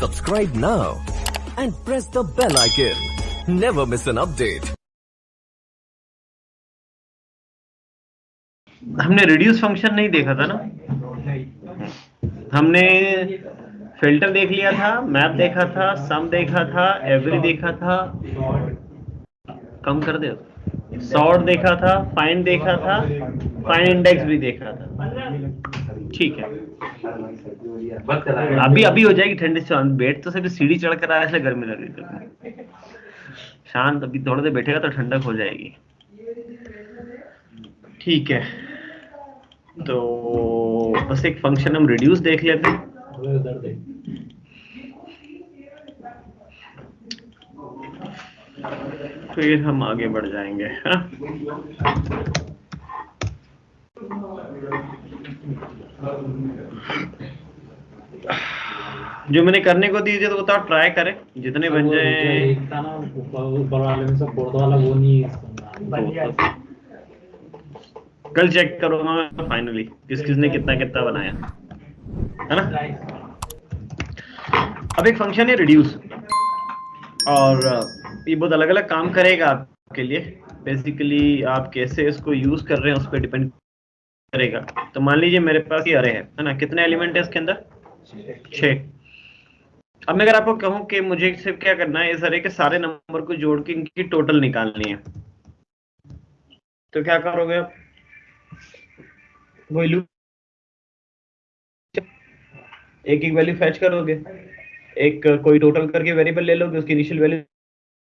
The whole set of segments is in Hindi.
Subscribe now and press the bell icon. Never miss an update. हमने रिड्यूस फंक्शन नहीं देखा था ना, हमने फिल्टर देख लिया था, मैप देखा था, सम देखा था, एवरी देखा था, कम कर दे, सॉर्ट देखा था, फाइंड देखा था, फाइंड इंडेक्स भी देखा था। ठीक है, अभी हो जाएगी ठंडी शांत। बैठ तो सभी सीढ़ी चढ़ कर आया, इसलिए गर्मी लग रही है। शांत अभी थोड़ी देर बैठेगा तो ठंडक हो जाएगी। ठीक है, तो बस एक फंक्शन हम रिड्यूस देख लेते हैं। फिर हम आगे बढ़ जाएंगे। हाँ? जो मैंने करने को दी थी तो बताओ, ट्राई करें जितने बन जाए। ऊपर वाले में सब फोर्थ वाला वो नहीं है। कल चेक करूंगा मैं फाइनली किसने कितना कितना बनाया है ना। अब एक फंक्शन है रिड्यूस, और ये बहुत अलग अलग काम करेगा आपके लिए। बेसिकली आप कैसे इसको यूज कर रहे हैं उस पर डिपेंड करेगा। तो मान लीजिए मेरे पास ये अरे है ना, कितने एलिमेंट है इसके अंदर? 6। अब मैं अगर आपको कहूं कि मुझे सिर्फ क्या करना है, इस अरे के सारे नंबर को जोड़ के इनकी टोटल निकालनी है, तो क्या करोगे आप? वही लूप एक एक वैल्यू फैच करोगे, एक कोई टोटल करके वेरिएबल ले लोगे, उसकी इनिशियल वैल्यू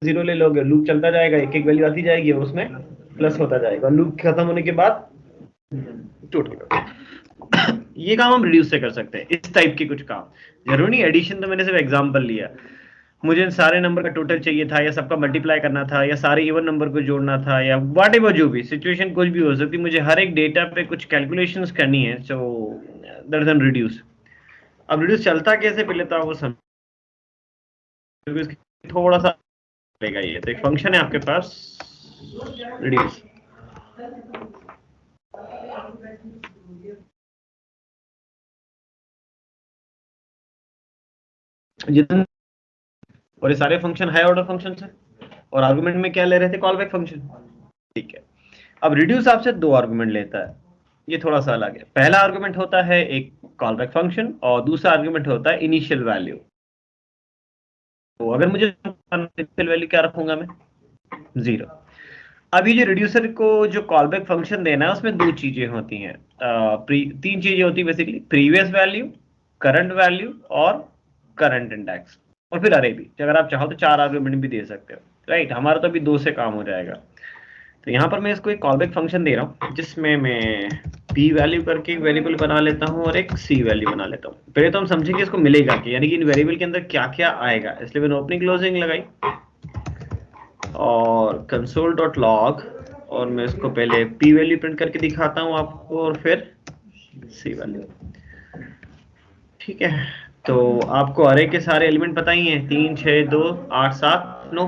0 ले लोगे, लूप चलता जाएगा, एक एक वैल्यू आती जाएगी, उसमें प्लस होता जाएगा, लूप खत्म होने के बाद टोटल। ये काम हम रिड्यूस से कर सकते हैं, इस टाइप के कुछ काम। जरूरी नहीं एडिशन, तो मैंने सिर्फ एग्जांपल लिया। मुझे सारे नंबर का टोटल चाहिए था, या सबका मल्टीप्लाई करना था, या सारे इवन नंबर को जोड़ना था, या व्हाटएवर, जो भी सिचुएशन कुछ भी हो सकती, मुझे हर एक डेटा पे कुछ कैलकुलेशंस करनी है। So that is reduce. अब रिड्यूस चलता कैसे, पहले तो आप वो समझ, थोड़ा सा रहेगा। ये तो एक फंक्शन है आपके पास रिड्यूस। जितने और ये सारे फंक्शन हाई ऑर्डर फंक्शन है, और आर्गुमेंट में क्या ले रहे थे? Call back function. ठीक है, अब रिड्यूस आपसे 2 आर्गुमेंट लेता है, ये थोड़ा सा अलग है। पहला आर्गुमेंट होता है एक कॉल बैक फंक्शन, और दूसरा आर्गुमेंट होता है इनिशियल वैल्यू। तो अगर मुझे इनिशियल वैल्यू क्या रखूंगा मैं? 0। अभी जो रिड्यूसर को जो कॉल बैक फंक्शन देना है, उसमें 2 चीजें होती हैं, 3 चीजें होती है basically, previous value, current value और करंट इंडेक्स, और फिर अरे भी। अगर आप चाहो तो 4 आर्गुमेंट भी दे सकते हो, राइट। हमारा तो अभी 2 से काम हो जाएगा। तो यहाँ पर मैं इसको एक कॉल बैक फंक्शन दे रहा हूँ, जिसमें मैं p वैल्यू करके एक वेरिएबल बना लेता हूँ और एक c वैल्यू बना लेता हूँ। पहले तो हम समझेंगे इसको मिलेगा कि, यानी कि इन वेरिएबल के अंदर क्या क्या आएगा। इसलिए मैंने ओपनिंग क्लोजिंग लगाई और console.log, और मैं इसको पहले p वैल्यू प्रिंट करके दिखाता हूँ आपको, और फिर c वैल्यू। ठीक है, तो आपको अरे के सारे एलिमेंट पता ही हैं, 3 6 2 8 7 9।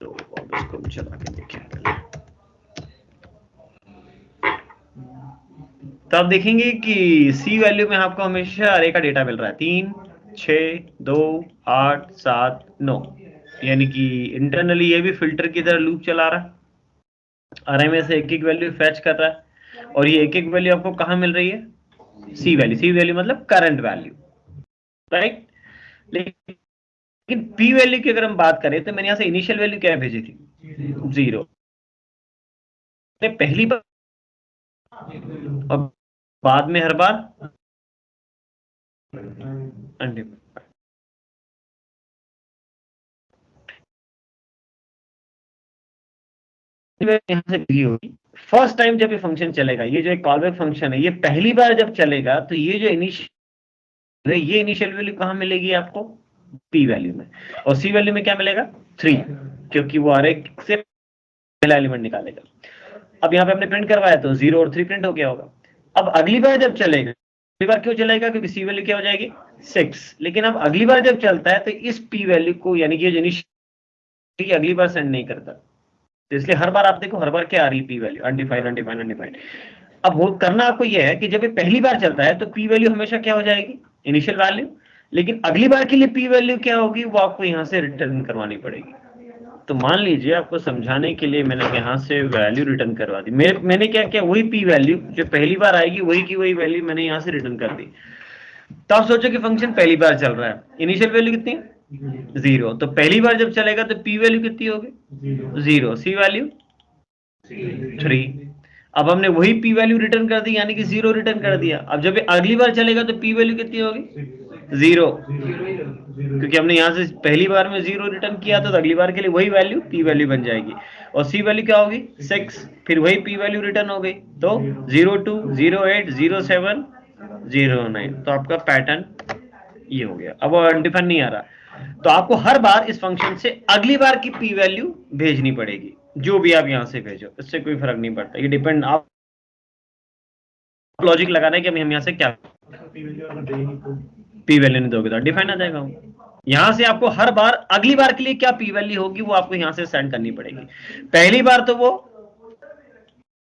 तो अब इसको भी चला के देखें पहले, तो आप देखेंगे कि सी वैल्यू में आपको हमेशा अरे का डेटा मिल रहा है, 3 6 2 8 7 9। यानी कि इंटरनली ये भी फिल्टर की तरह लूप चला रहा है, अरे में से एक एक वैल्यू फैच कर रहा है, और ये एक एक वैल्यू आपको कहाँ मिल रही है? सी वैल्यू। सी वैल्यू मतलब करंट वैल्यू, राइट। लेकिन पी वैल्यू की अगर हम बात करें, तो मैंने यहां से इनिशियल वैल्यू क्या भेजी थी? 0। पहली बार और बाद में हर बार यहां से होगी। फर्स्ट टाइम जब ये फंक्शन चलेगा, ये जो एक कॉल बैक फंक्शन है, ये पहली बार जब चलेगा, तो ये जो इनिशियल वैल्यू कहां मिलेगी आपको? पी वैल्यू में। और सी वैल्यू में क्या मिलेगा? 3, क्योंकि वो अरे से पहला एलिमेंट निकालेगा। अब यहाँ पे हमने प्रिंट करवाया तो 0 और 3 प्रिंट हो गया होगा। अब अगली बार जब चलेगा, अगली बार क्यों चलेगा? क्योंकि सी वैल्यू क्या हो जाएगी? 6। लेकिन अब अगली बार जब चलता है, तो इस पी वैल्यू को, यानी कि इनिशियल अगली बार सेंड नहीं करता, तो इसलिए हर बार आप देखो, हर बार क्या आ रही है? P value undefined undefined undefined. अब वो करना आपको यह है कि जब ये पहली बार चलता है, तो पी वैल्यू हमेशा क्या हो जाएगी? Initial value. लेकिन अगली बार के लिए पी वैल्यू क्या होगी वो आपको यहाँ से रिटर्न करवानी पड़ेगी। तो मान लीजिए आपको समझाने के लिए मैंने यहाँ से वैल्यू रिटर्न करवा दी, मैंने क्या किया, वही पी वैल्यू जो पहली बार आएगी वही की वही वैल्यू मैंने यहाँ से रिटर्न कर दी। तो आप सोचो कि फंक्शन पहली बार चल रहा है, इनिशियल वैल्यू कितनी है, 0, तो पहली बार जब चलेगा तो पी वैल्यू कितनी होगी, 0, सी वैल्यू 3। अब हमने वही पी वैल्यू रिटर्न कर दी, यानी कि 0 रिटर्न कर दिया। अब जब अगली बार चलेगा तो पी वैल्यू कितनी होगी, 0, क्योंकि हमने यहां से पहली बार में 0 रिटर्न किया था, तो अगली बार के लिए वही वैल्यू पी वैल्यू बन जाएगी। और सी वैल्यू क्या होगी, 6, फिर वही पी वैल्यू रिटर्न हो गई। तो 02, 08, 07, 09, तो आपका पैटर्न ये हो गया। अब अनडिफाइंड नहीं आ रहा, तो आपको हर बार इस फंक्शन से अगली बार की पी वैल्यू भेजनी पड़ेगी, जो भी आप यहां से भेजो, इससे कोई फर्क नहीं पड़ता। ये डिपेंड, आप लॉजिक लगाना है कि हम यहां से क्या पी वैल्यू नहीं दोगे तो डिफाइन आ जाएगा। यहां से आपको हर बार अगली बार के लिए क्या पी वैल्यू होगी वो आपको यहां से सेंड करनी पड़ेगी। पहली बार तो वो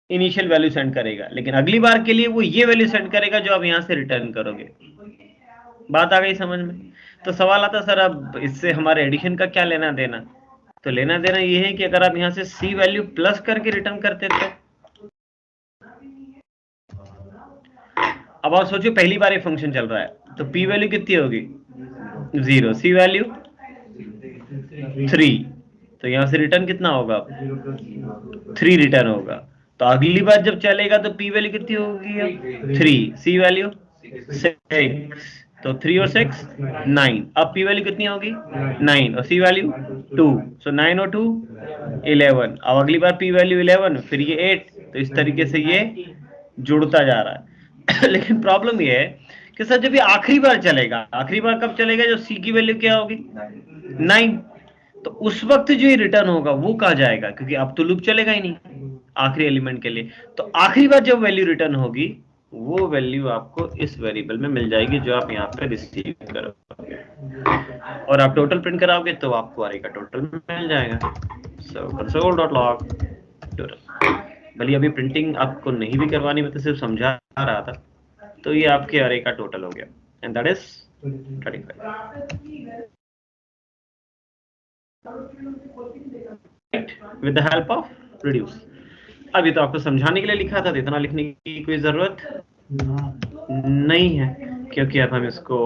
इनिशियल वैल्यू सेंड करेगा, लेकिन अगली बार के लिए वो ये वैल्यू सेंड करेगा जो आप यहां से रिटर्न करोगे। बात आ गई समझ में? तो सवाल आता सर अब इससे हमारे एडिशन का क्या लेना देना? तो लेना देना ये है कि अगर आप यहां से सी वैल्यू प्लस करके रिटर्न करते तो अब आप सोचिए पहली बार ये फंक्शन चल रहा है, तो पी वैल्यू कितनी होगी, 0, सी वैल्यू 3, तो यहां से रिटर्न कितना होगा, 3 रिटर्न होगा। तो अगली बार जब चलेगा तो पी वैल्यू कितनी होगी, 3, सी वैल्यू 6, तो 3 और 6 9, अब पी वैल्यू कितनी होगी, 9, और सी वैल्यू 2, सो 9 और 2 11। अब अगली बार पी वैल्यू 11, फिर ये 8, तो इस तरीके से ये जुड़ता जा रहा है। लेकिन प्रॉब्लम ये है कि सर जब ये आखिरी बार चलेगा, आखिरी बार कब चलेगा, जो सी की वैल्यू क्या होगी, 9, तो उस वक्त जो ये रिटर्न होगा वो कहा जाएगा, क्योंकि अब तो लूप चलेगा ही नहीं आखिरी एलिमेंट के लिए। तो आखिरी बार जब वैल्यू रिटर्न होगी वो वैल्यू आपको इस वेरिएबल में मिल जाएगी जो आप यहाँ पे रिसीव करोगे, और आप टोटल प्रिंट कराओगे तो आपको अरे का टोटल मिल जाएगा। सो console.log टोटल। भले अभी प्रिंटिंग आपको नहीं भी करवानी, मैं तो सिर्फ समझा रहा था। तो ये आपके अरे का टोटल हो गया, and that is 35 with the help of reduce. अभी तो आपको समझाने के लिए लिखा था, तो इतना लिखने की कोई जरूरत नहीं है, क्योंकि अब हम इसको,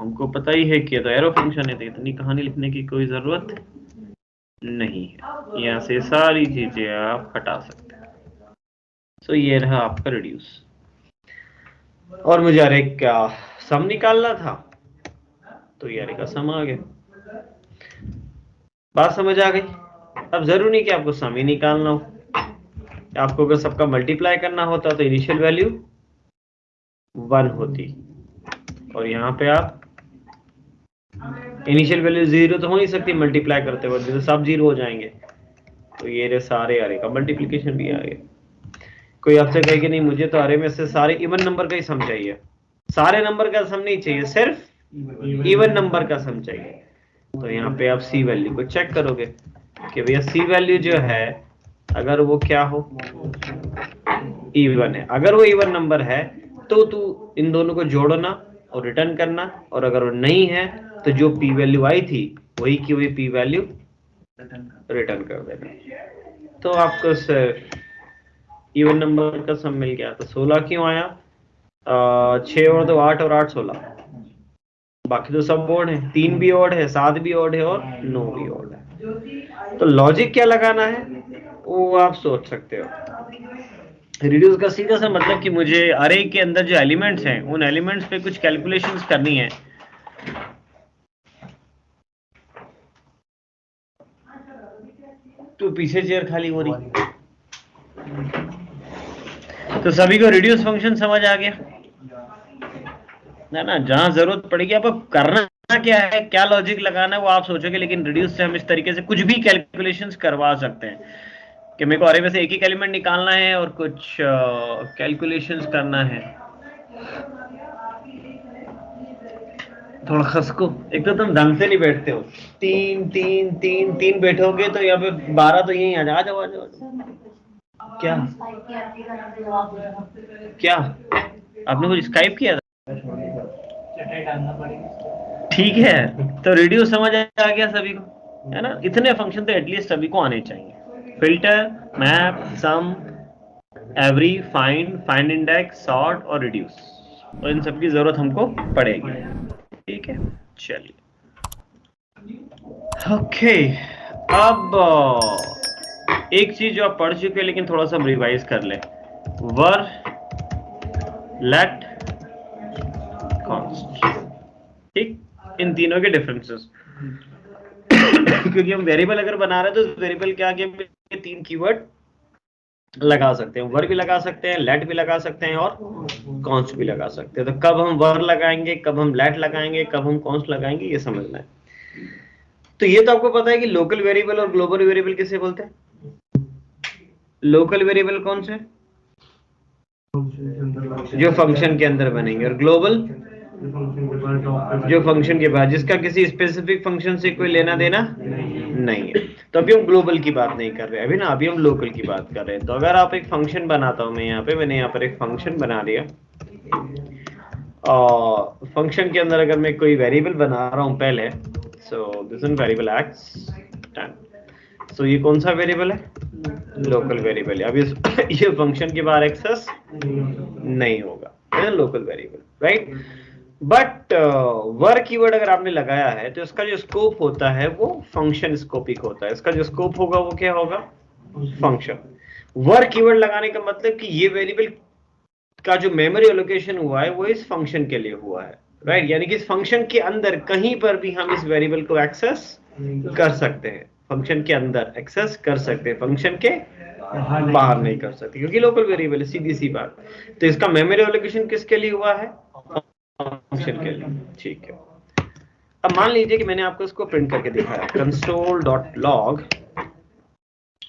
हमको पता ही है कि तो एरो फंक्शन है, तो इतनी कहानी लिखने की कोई जरूरत नहीं है। यहाँ से सारी चीजें आप हटा सकते हैं। सो ये रहा आपका रिड्यूस। और मुझे अरे का सम निकालना था, तो ये अरे का सम आ गया। बात समझ आ गई? अब जरूरी नहीं कि आपको सम ही निकालना हो, आपको अगर सबका मल्टीप्लाई करना होता तो इनिशियल वैल्यू 1 होती, और यहाँ पे आप इनिशियल वैल्यू 0 तो हो नहीं सकती मल्टीप्लाई करते वक्त, तो सब 0 हो जाएंगे। तो ये रे सारे अरे का मल्टीप्लिकेशन भी आ गया। कोई आपसे कहे कि नहीं मुझे तो अरे में से सारे इवन नंबर का ही सम चाहिए, सारे नंबर का सम नहीं चाहिए, सिर्फ इवन नंबर का सम चाहिए, तो यहाँ पे आप सी वैल्यू को चेक करोगे कि भैया सी वैल्यू जो है अगर वो क्या हो, इवन है। अगर वो इवन नंबर है तो तू इन दोनों को जोड़ना और रिटर्न करना, और अगर वो नहीं है तो जो पी वैल्यू आई थी वही की वही पी वैल्यू रिटर्न कर देना। तो आपको इवन नंबर का सम मिल गया। तो 16 क्यों आया, 6 और 2 8 और 8 16, बाकी तो सब ओड है, 3 भी ओड है, 7 भी ओड है और 9 भी ओड है। तो लॉजिक क्या लगाना है वो आप सोच सकते हो। रिड्यूस का सीधा सा मतलब कि मुझे अरे के अंदर जो एलिमेंट्स हैं उन एलिमेंट्स पे कुछ कैलकुलेशंस करनी है। तो पीछे चेयर खाली हो रही, तो सभी को रिड्यूस फंक्शन समझ आ गया ना? जहां जरूरत पड़ेगी आपको करना क्या है, क्या लॉजिक लगाना है वो आप सोचोगे, लेकिन रिड्यूस से हम इस तरीके से कुछ भी कैलकुलेशंस करवा सकते हैं कि मेरे को अरे में से एक ही एलिमेंट निकालना है और कुछ कैलकुलेशंस करना है। थोड़ा खसको, एक तो तुम ढंग से नहीं बैठते हो, 3 3 3 3 बैठोगे तो यहाँ पे 12 तो यही आ जाओ आ जाओ। क्या क्या आपने कुछ स्काइप किया था? चटाई डालना पड़ेगा। ठीक है, तो रिड्यूस समझ आ गया सभी को, है ना? इतने फंक्शन तो एटलीस्ट सभी को आने चाहिए। Filter, map, some, every, find, find index, sort और रिड्यूस, तो इन सब की जरूरत हमको पड़ेगी। ठीक है, चलिए ओके। अब एक चीज जो आप पढ़ चुके हैं लेकिन थोड़ा सा रिवाइज कर ले, वर, लेट, कॉन्स्ट। ठीक, इन तीनों के डिफरेंसेस क्योंकि हम वेरिएबल अगर बना रहे हैं तो वेरिएबल के आगे में तीन कीवर्ड लगा सकते हैं, वर भी लगा सकते हैं, लेट भी लगा सकते हैं और कॉन्स्ट भी लगा सकते हैं। तो कब हम वर लगाएंगे, कब हम लेट लगाएंगे, कब हम कॉन्स्ट लगाएंगे, ये समझना है। तो ये तो आपको पता है कि लोकल वेरिएबल और ग्लोबल वेरिएबल किसे बोलते हैं? लोकल वेरिएबल कौन से? जो फंक्शन के अंदर बनेंगे, और ग्लोबल जो फंक्शन के बाद, जिसका किसी स्पेसिफिक फंक्शन से कोई लेना देना नहीं है। तो अभी हम ग्लोबल की बात नहीं कर रहे अभी ना, अभी हम लोकल की बात कर रहे हैं। तो अगर आप एक फंक्शन बनाता हूं मैं यहाँ पे, मैंने यहाँ पर एक फंक्शन बना दिया और फंक्शन के अंदर अगर मैं कोई वेरिएबल बना रहा हूं पहले, so this is variable x 10। सो ये कौन सा वेरिएबल है? लोकल वेरिएबल है। अब ये फंक्शन के बाहर एक्सेस नहीं होगा, है local variable, right? But were keyword अगर आपने लगाया है तो इसका जो स्कोप होता है वो फंक्शन स्कोपिक होता है। इसका जो स्कोप होगा वो क्या होगा? फंक्शन। वर कीवर्ड लगाने का मतलब कि ये वेरिएबल का जो मेमोरी एलोकेशन हुआ है वो इस फंक्शन के लिए हुआ है, राइट? यानी कि इस फंक्शन के अंदर कहीं पर भी हम इस वेरिएबल को एक्सेस कर सकते हैं, फंक्शन के अंदर एक्सेस कर सकते हैं, फंक्शन के बाहर नहीं कर सकते, क्योंकि लोकल वेरिएबल है, सीधी सी बात। तो इसका मेमोरी एलोकेशन किसके लिए हुआ है? फंक्शन के लिए। ठीक है, अब मान लीजिए कि मैंने आपको इसको प्रिंट करके दिखाया, console.log,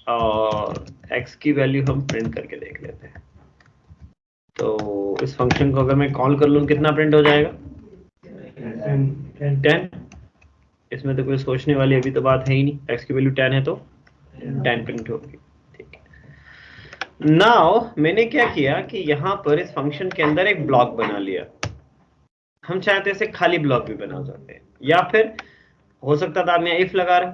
और x की वैल्यू हम प्रिंट करके देख लेते हैं। तो इस फंक्शन को अगर मैं कॉल कर लूं कितना प्रिंट हो जाएगा? 10। इसमें तो कोई सोचने वाली अभी तो बात है ही नहीं, x की वैल्यू 10 है तो 10 प्रिंट होगी। ठीक है, नाउ मैंने क्या किया कि यहाँ पर इस फंक्शन के अंदर एक ब्लॉक बना लिया। हम चाहते हैं इसे खाली ब्लॉक भी बना सकते हैं, या फिर हो सकता था आप यहाँ इफ लगा रहे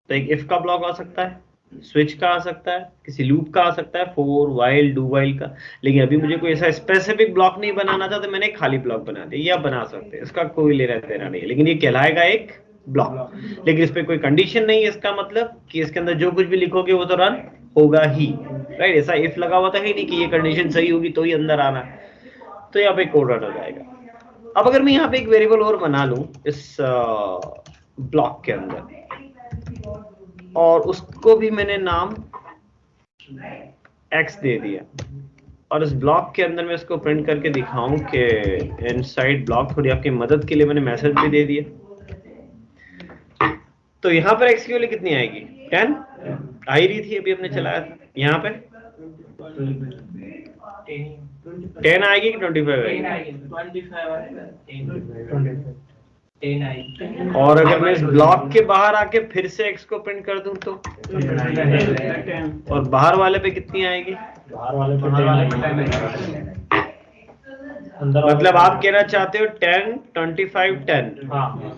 तो एक इफ का ब्लॉक आ सकता है, स्विच का आ सकता है, किसी लूप का आ सकता है, फॉर, व्हाइल, डू व्हाइल का। लेकिन अभी मुझे कोई ऐसा स्पेसिफिक ब्लॉक नहीं बनाना था तो मैंने खाली ब्लॉक बना दिया। या बना सकते हैं, इसका कोई लेना देना नहीं है, लेकिन ये कहलाएगा एक ब्लॉक। लेकिन इस पर कोई कंडीशन नहीं है, इसका मतलब कि इसके अंदर जो कुछ भी लिखोगे वो तो रन होगा ही, राइट? ऐसा इफ लगा हुआ था ही नहीं कि ये कंडीशन सही होगी तो ही अंदर आना है। तो यहाँ पे कोड रन हो जाएगा। अब अगर मैं यहाँ पे एक वेरिएबल और बना लूं इस ब्लॉक के अंदर, और उसको भी मैंने नाम x दे दिया, और इस ब्लॉक के अंदर मैं इसको प्रिंट करके दिखाऊं कि इनसाइड ब्लॉक, थोड़ी आपकी मदद के लिए मैंने मैसेज भी दे दिया। तो यहाँ पर x की वैल्यू कितनी आएगी? 10 आ ही रही थी, अभी हमने चलाया था। यहाँ पे 10 आएगी कि 25 आएगी? 10 आएगी। और अगर मैं इस ब्लॉक के बाहर आके फिर से x को प्रिंट कर दूं तो, और बाहर वाले पे कितनी आएगी? बाहर वाले पे मतलब आप कहना चाहते हो 10, 25, 10 हाँ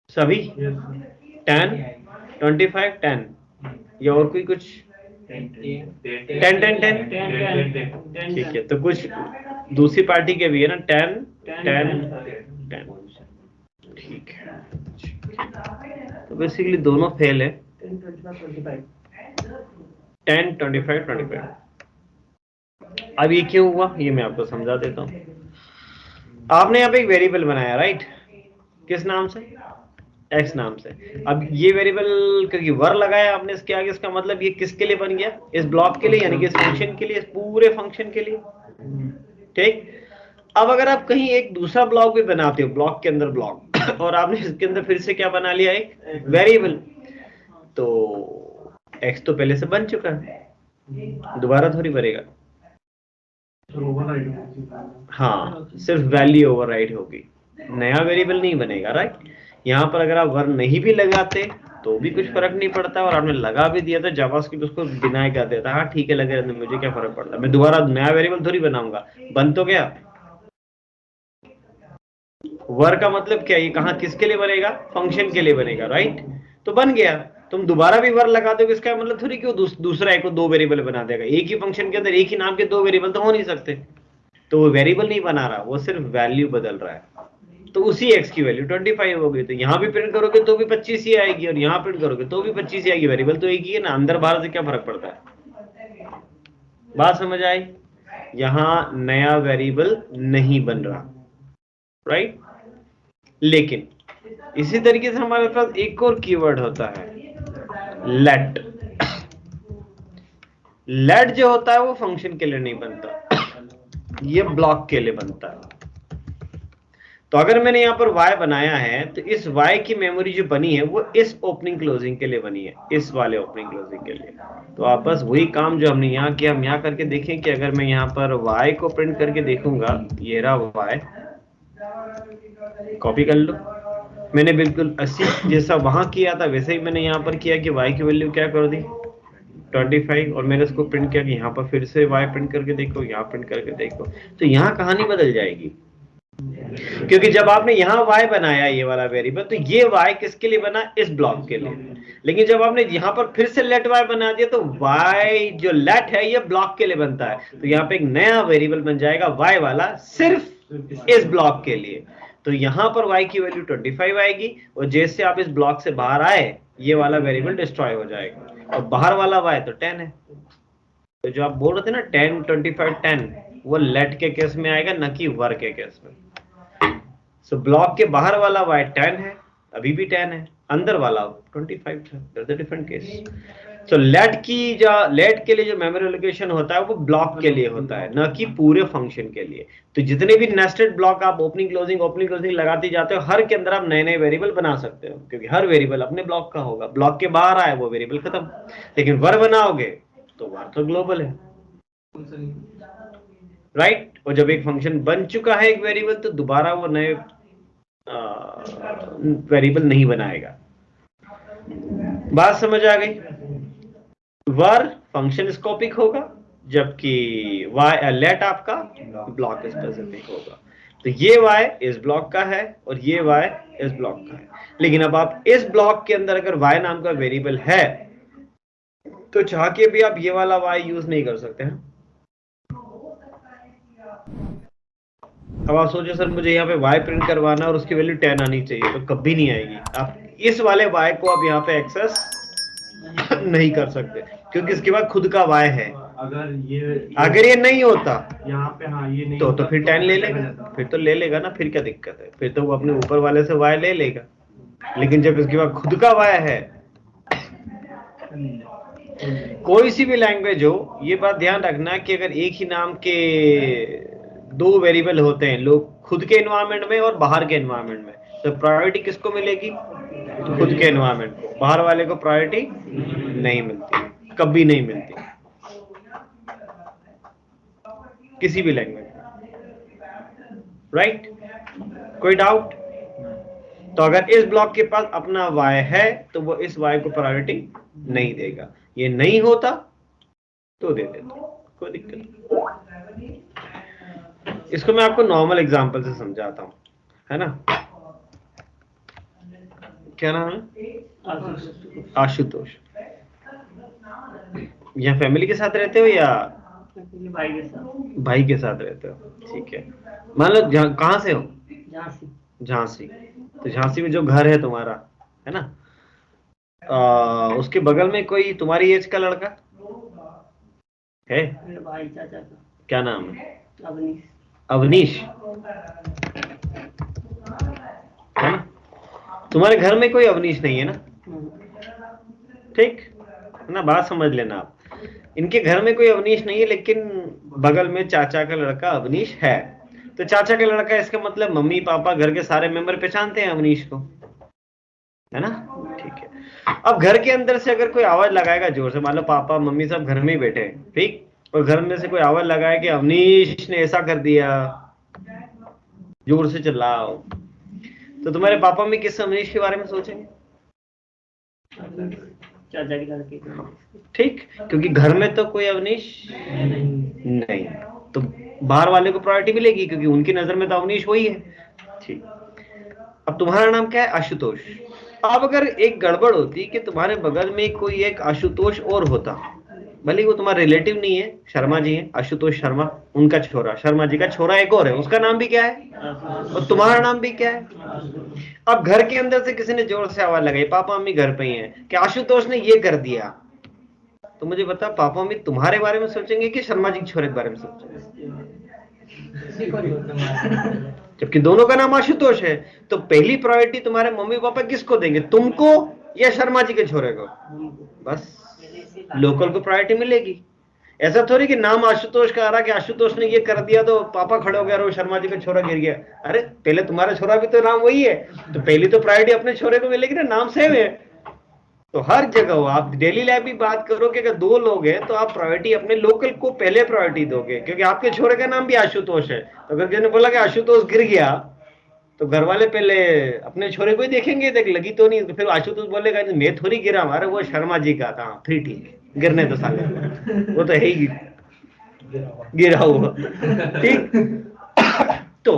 सभी 10, 25, 10 या और कोई कुछ? 10, 10, 10। ठीक है, तो कुछ दूसरी पार्टी के भी है ना, 10, 10, 10। ठीक है, तो बेसिकली दोनों फेल है, 10, 25, 25। अब ये क्यों हुआ ये मैं आपको समझा देता हूँ। आपने यहाँ पे एक वेरिएबल बनाया, राइट? किस नाम से? x नाम से। अब ये वेरिएबल क्योंकि वर लगाया आपने इसके आगे, इसका मतलब ये किसके लिए बन गया? इस ब्लॉक के लिए, यानी कि इस फंक्शन के लिए, इस पूरे फंक्शन के लिए। ठीक, अब अगर आप कहीं एक दूसरा ब्लॉक भी बनाते हो, ब्लॉक के अंदर ब्लॉक, और आपने इसके अंदर फिर से क्या बना लिया? एक वेरिएबल, तो x तो पहले से बन चुका है, दोबारा थोड़ी बनेगा। हाँ, सिर्फ वैल्यू ओवरराइड होगी, नया वेरिएबल नहीं बनेगा, राइट? यहाँ पर अगर आप वर नहीं भी लगाते तो भी कुछ फर्क नहीं पड़ता, और आपने लगा भी दिया तो जावास्क्रिप्ट उसको डिनाई कर देता है। हाँ ठीक है, लगे रहने, मुझे क्या फर्क पड़ता है, मैं दोबारा नया वेरिएबल थोड़ी बनाऊंगा। बन तो गया, वर का मतलब क्या है, ये कहाँ किसके लिए बनेगा, फंक्शन के लिए बनेगा, राइट। तो बन गया। तुम दोबारा भी वर लगा दोगे, इसका मतलब थोड़ी कि वो दूसरा एक को दो वेरिएबल बना देगा। एक ही फंक्शन के अंदर एक ही नाम के दो वेरिएबल तो हो नहीं सकते, तो वो वेरिएबल नहीं बना रहा, वो सिर्फ वैल्यू बदल रहा है। तो उसी x की वैल्यू 25 हो गई, तो यहाँ भी प्रिंट करोगे तो भी 25 ही आएगी, और यहाँ प्रिंट करोगे तो भी 25 ही आएगी। वेरिएबल तो एक ही है ना, अंदर बाहर से क्या फर्क पड़ता है। बात समझ आई। यहाँ नया वेरिएबल नहीं बन रहा, राइट। लेकिन इसी तरीके से हमारे पास एक और कीवर्ड होता है, लेट। लेट जो होता है वो फंक्शन के लिए नहीं बनता, ये ब्लॉक के लिए बनता है। तो अगर मैंने यहाँ पर y बनाया है, तो इस y की मेमोरी जो बनी है वो इस ओपनिंग क्लोजिंग के लिए बनी है, इस वाले ओपनिंग क्लोजिंग के लिए। तो आप बस वही काम जो हमने यहाँ किया, हम यहाँ करके देखें कि अगर मैं यहाँ पर y को प्रिंट करके देखूंगा, ये रहा y, कॉपी कर लो। मैंने बिल्कुल 80 जैसा वहां किया था वैसे ही मैंने यहाँ पर किया कि y की वैल्यू क्या कर दी 25, और मैंने उसको प्रिंट किया कि यहाँ पर फिर से y प्रिंट करके देखो, यहाँ प्रिंट करके देखो। तो यहाँ कहानी बदल जाएगी, क्योंकि जब आपने यहाँ y बनाया ये वाला वेरिएबल, तो ये y किसके लिए बना, इस ब्लॉक के लिए। लेकिन जब आपने यहाँ पर फिर से लेट y बना दिया, तो y जो लेट है ये ब्लॉक के लिए बनता है। तो यहाँ पे एक नया वेरिएबल बन जाएगा y वाला, सिर्फ इस ब्लॉक के लिए। तो यहाँ पर y की वैल्यू 25 आएगी, और जैसे आप इस ब्लॉक से बाहर आए, ये वाला वेरिएबल डिस्ट्रॉय हो जाएगा, और बाहर वाला y तो 10 है। तो जो आप बोल रहे थे ना 10, 25, 10, वो लेट के केस में आएगा, न कि वर के केस में। सो ब्लॉक के बाहर वाला y 10 है, अभी भी 10 है, अंदर वाला 25 है, that's a different case. So let के लिए जो मेमोरी एलोकेशन होता है वो ब्लॉक के लिए होता है, न कि पूरे फंक्शन के लिए। तो जितने भी नेस्टेड ब्लॉक आप ओपनिंग क्लोजिंग लगाते जाते हो, हर के अंदर आप नए नए वेरिएबल बना सकते हो, क्योंकि हर वेरिएबल अपने ब्लॉक का होगा। ब्लॉक के बाहर आए वो वेरिएबल खत्म। लेकिन वर बनाओगे तो वर तो ग्लोबल है, राइट। और जब एक फंक्शन बन चुका है एक वेरिएबल, तो दोबारा वो नए वेरिएबल नहीं बनाएगा। बात समझ आ गई। वर फंक्शन स्कोपिक होगा, जबकि लेट आपका ब्लॉक स्पेसिफिक होगा। तो ये y इस ब्लॉक का है और ये y इस ब्लॉक का है। लेकिन अब आप इस ब्लॉक के अंदर अगर y नाम का वेरिएबल है, तो चाह के भी आप ये वाला y यूज नहीं कर सकते हैं। अब आप सोचो सर मुझे यहाँ पे y प्रिंट करवाना और उसकी वैल्यू 10 आनी चाहिए, तो कभी नहीं आएगी। आप इस वाले y को आप यहाँ पे एक्सेस नहीं कर सकते, क्योंकि इसके बाद खुद का y है। अगर ये नहीं होता यहाँ पे, हाँ ये नहीं तो फिर 10 ले लेगा, फिर तो ले लेगा ना, फिर क्या दिक्कत है, फिर तो वो अपने ऊपर वाले से y ले लेगा। लेकिन जब इसके बाद खुद का y है, कोई सी भी लैंग्वेज हो, ये बात ध्यान रखना कि अगर एक ही नाम के दो वेरिएबल होते हैं, लोग खुद के एनवायरनमेंट में और बाहर के एनवायरनमेंट में, तो प्रायोरिटी किसको मिलेगी, खुद के एनवायरनमेंट को। बाहर वाले को प्रायोरिटी नहीं मिलती, कभी नहीं मिलती, किसी भी लैंग्वेज में, राइट। कोई डाउट। तो अगर इस ब्लॉक के पास अपना y है, तो वो इस y को प्रायोरिटी नहीं देगा। ये नहीं होता तो दे देता, कोई दिक्कत नहीं। इसको मैं आपको नॉर्मल एग्जांपल से समझाता हूं, है ना। क्या नाम है, आशुतोष। यहाँ फैमिली के साथ रहते हो या भाई के साथ रहते हो, ठीक है। मान लो कहाँ से हो, झांसी। तो झांसी में जो घर है तुम्हारा, है ना, उसके बगल में कोई तुम्हारी एज का लड़का है, भाई चाचा का क्या नाम है, अवनीश। है ना। तुम्हारे घर में कोई अवनीश नहीं है ना, ठीक है ना। बात समझ लेना आप, इनके घर में कोई अवनीश नहीं है, लेकिन बगल में चाचा का लड़का अवनीश है। तो चाचा का लड़का, इसका मतलब मम्मी पापा घर के सारे मेंबर पहचानते हैं अवनीश को, है ना, ठीक है। अब घर के अंदर से अगर कोई आवाज लगाएगा जोर से, मान लो पापा मम्मी सब घर में ही बैठे हैं, ठीक, और घर में से कोई आवाज लगाए कि अवनीश ने ऐसा कर दिया, जोर से चिल्लाओ, तो तुम्हारे पापा में किस अवनीश के बारे में सोचेंगे, चाचा के लड़के। ठीक, क्योंकि घर में तो कोई अवनीश नहीं, तो बाहर वाले को प्रायोरिटी मिलेगी, क्योंकि उनकी नजर में तो अवनीश वही है, ठीक। अब तुम्हारा नाम क्या है? आशुतोष। अब अगर एक गड़बड़ होती कि तुम्हारे बगल में कोई एक आशुतोष और होता, भले वो तुम्हारा रिलेटिव नहीं है, शर्मा जी हैं, आशुतोष शर्मा, उनका छोरा, शर्मा जी का छोरा एक और है, उसका नाम भी क्या है और तुम्हारा नाम भी क्या है। अब घर के अंदर से किसी ने जोर से आवाज लगाई, पापा मम्मी घर पे ही हैं, कि आशुतोष ने ये कर दिया, तो मुझे बता, पापा मम्मी तुम्हारे बारे में सोचेंगे कि शर्मा जी के छोरे के बारे में सोचेंगे? जबकि दोनों का नाम आशुतोष है, तो पहली प्रायोरिटी तुम्हारे मम्मी पापा किसको देंगे, तुमको या शर्मा जी के छोरे को? बस लोकल को प्रायोरिटी मिलेगी। ऐसा थोड़ी कि नाम आशुतोष का आ रहा कि आशुतोष ने ये कर दिया तो पापा खड़े हो गए और शर्मा जी का छोरा गिर गया। अरे पहले तुम्हारा छोरा भी तो नाम वही है, तो पहली तो प्रायोरिटी अपने छोरे को मिलेगी ना, नाम सेम है। तो हर जगह हो, आप डेली लाइफ भी बात करो कि अगर दो लोग हैं तो आप प्रायोरिटी अपने लोकल को पहले प्रायोरिटी दोगे, क्योंकि आपके छोरे का नाम भी आशुतोष है। तो अगर किसी ने बोला कि आशुतोष गिर गया, तो घर वाले पहले अपने छोरे को ही देखेंगे, देख लगी तो नहीं, तो फिर आशुतोष बोलेगा मैं थोड़ी गिरा, हमारे वो शर्मा जी का था, फिर ठीक है, गिरने तो साले वो तो है ही गिरा हुआ, ठीक। तो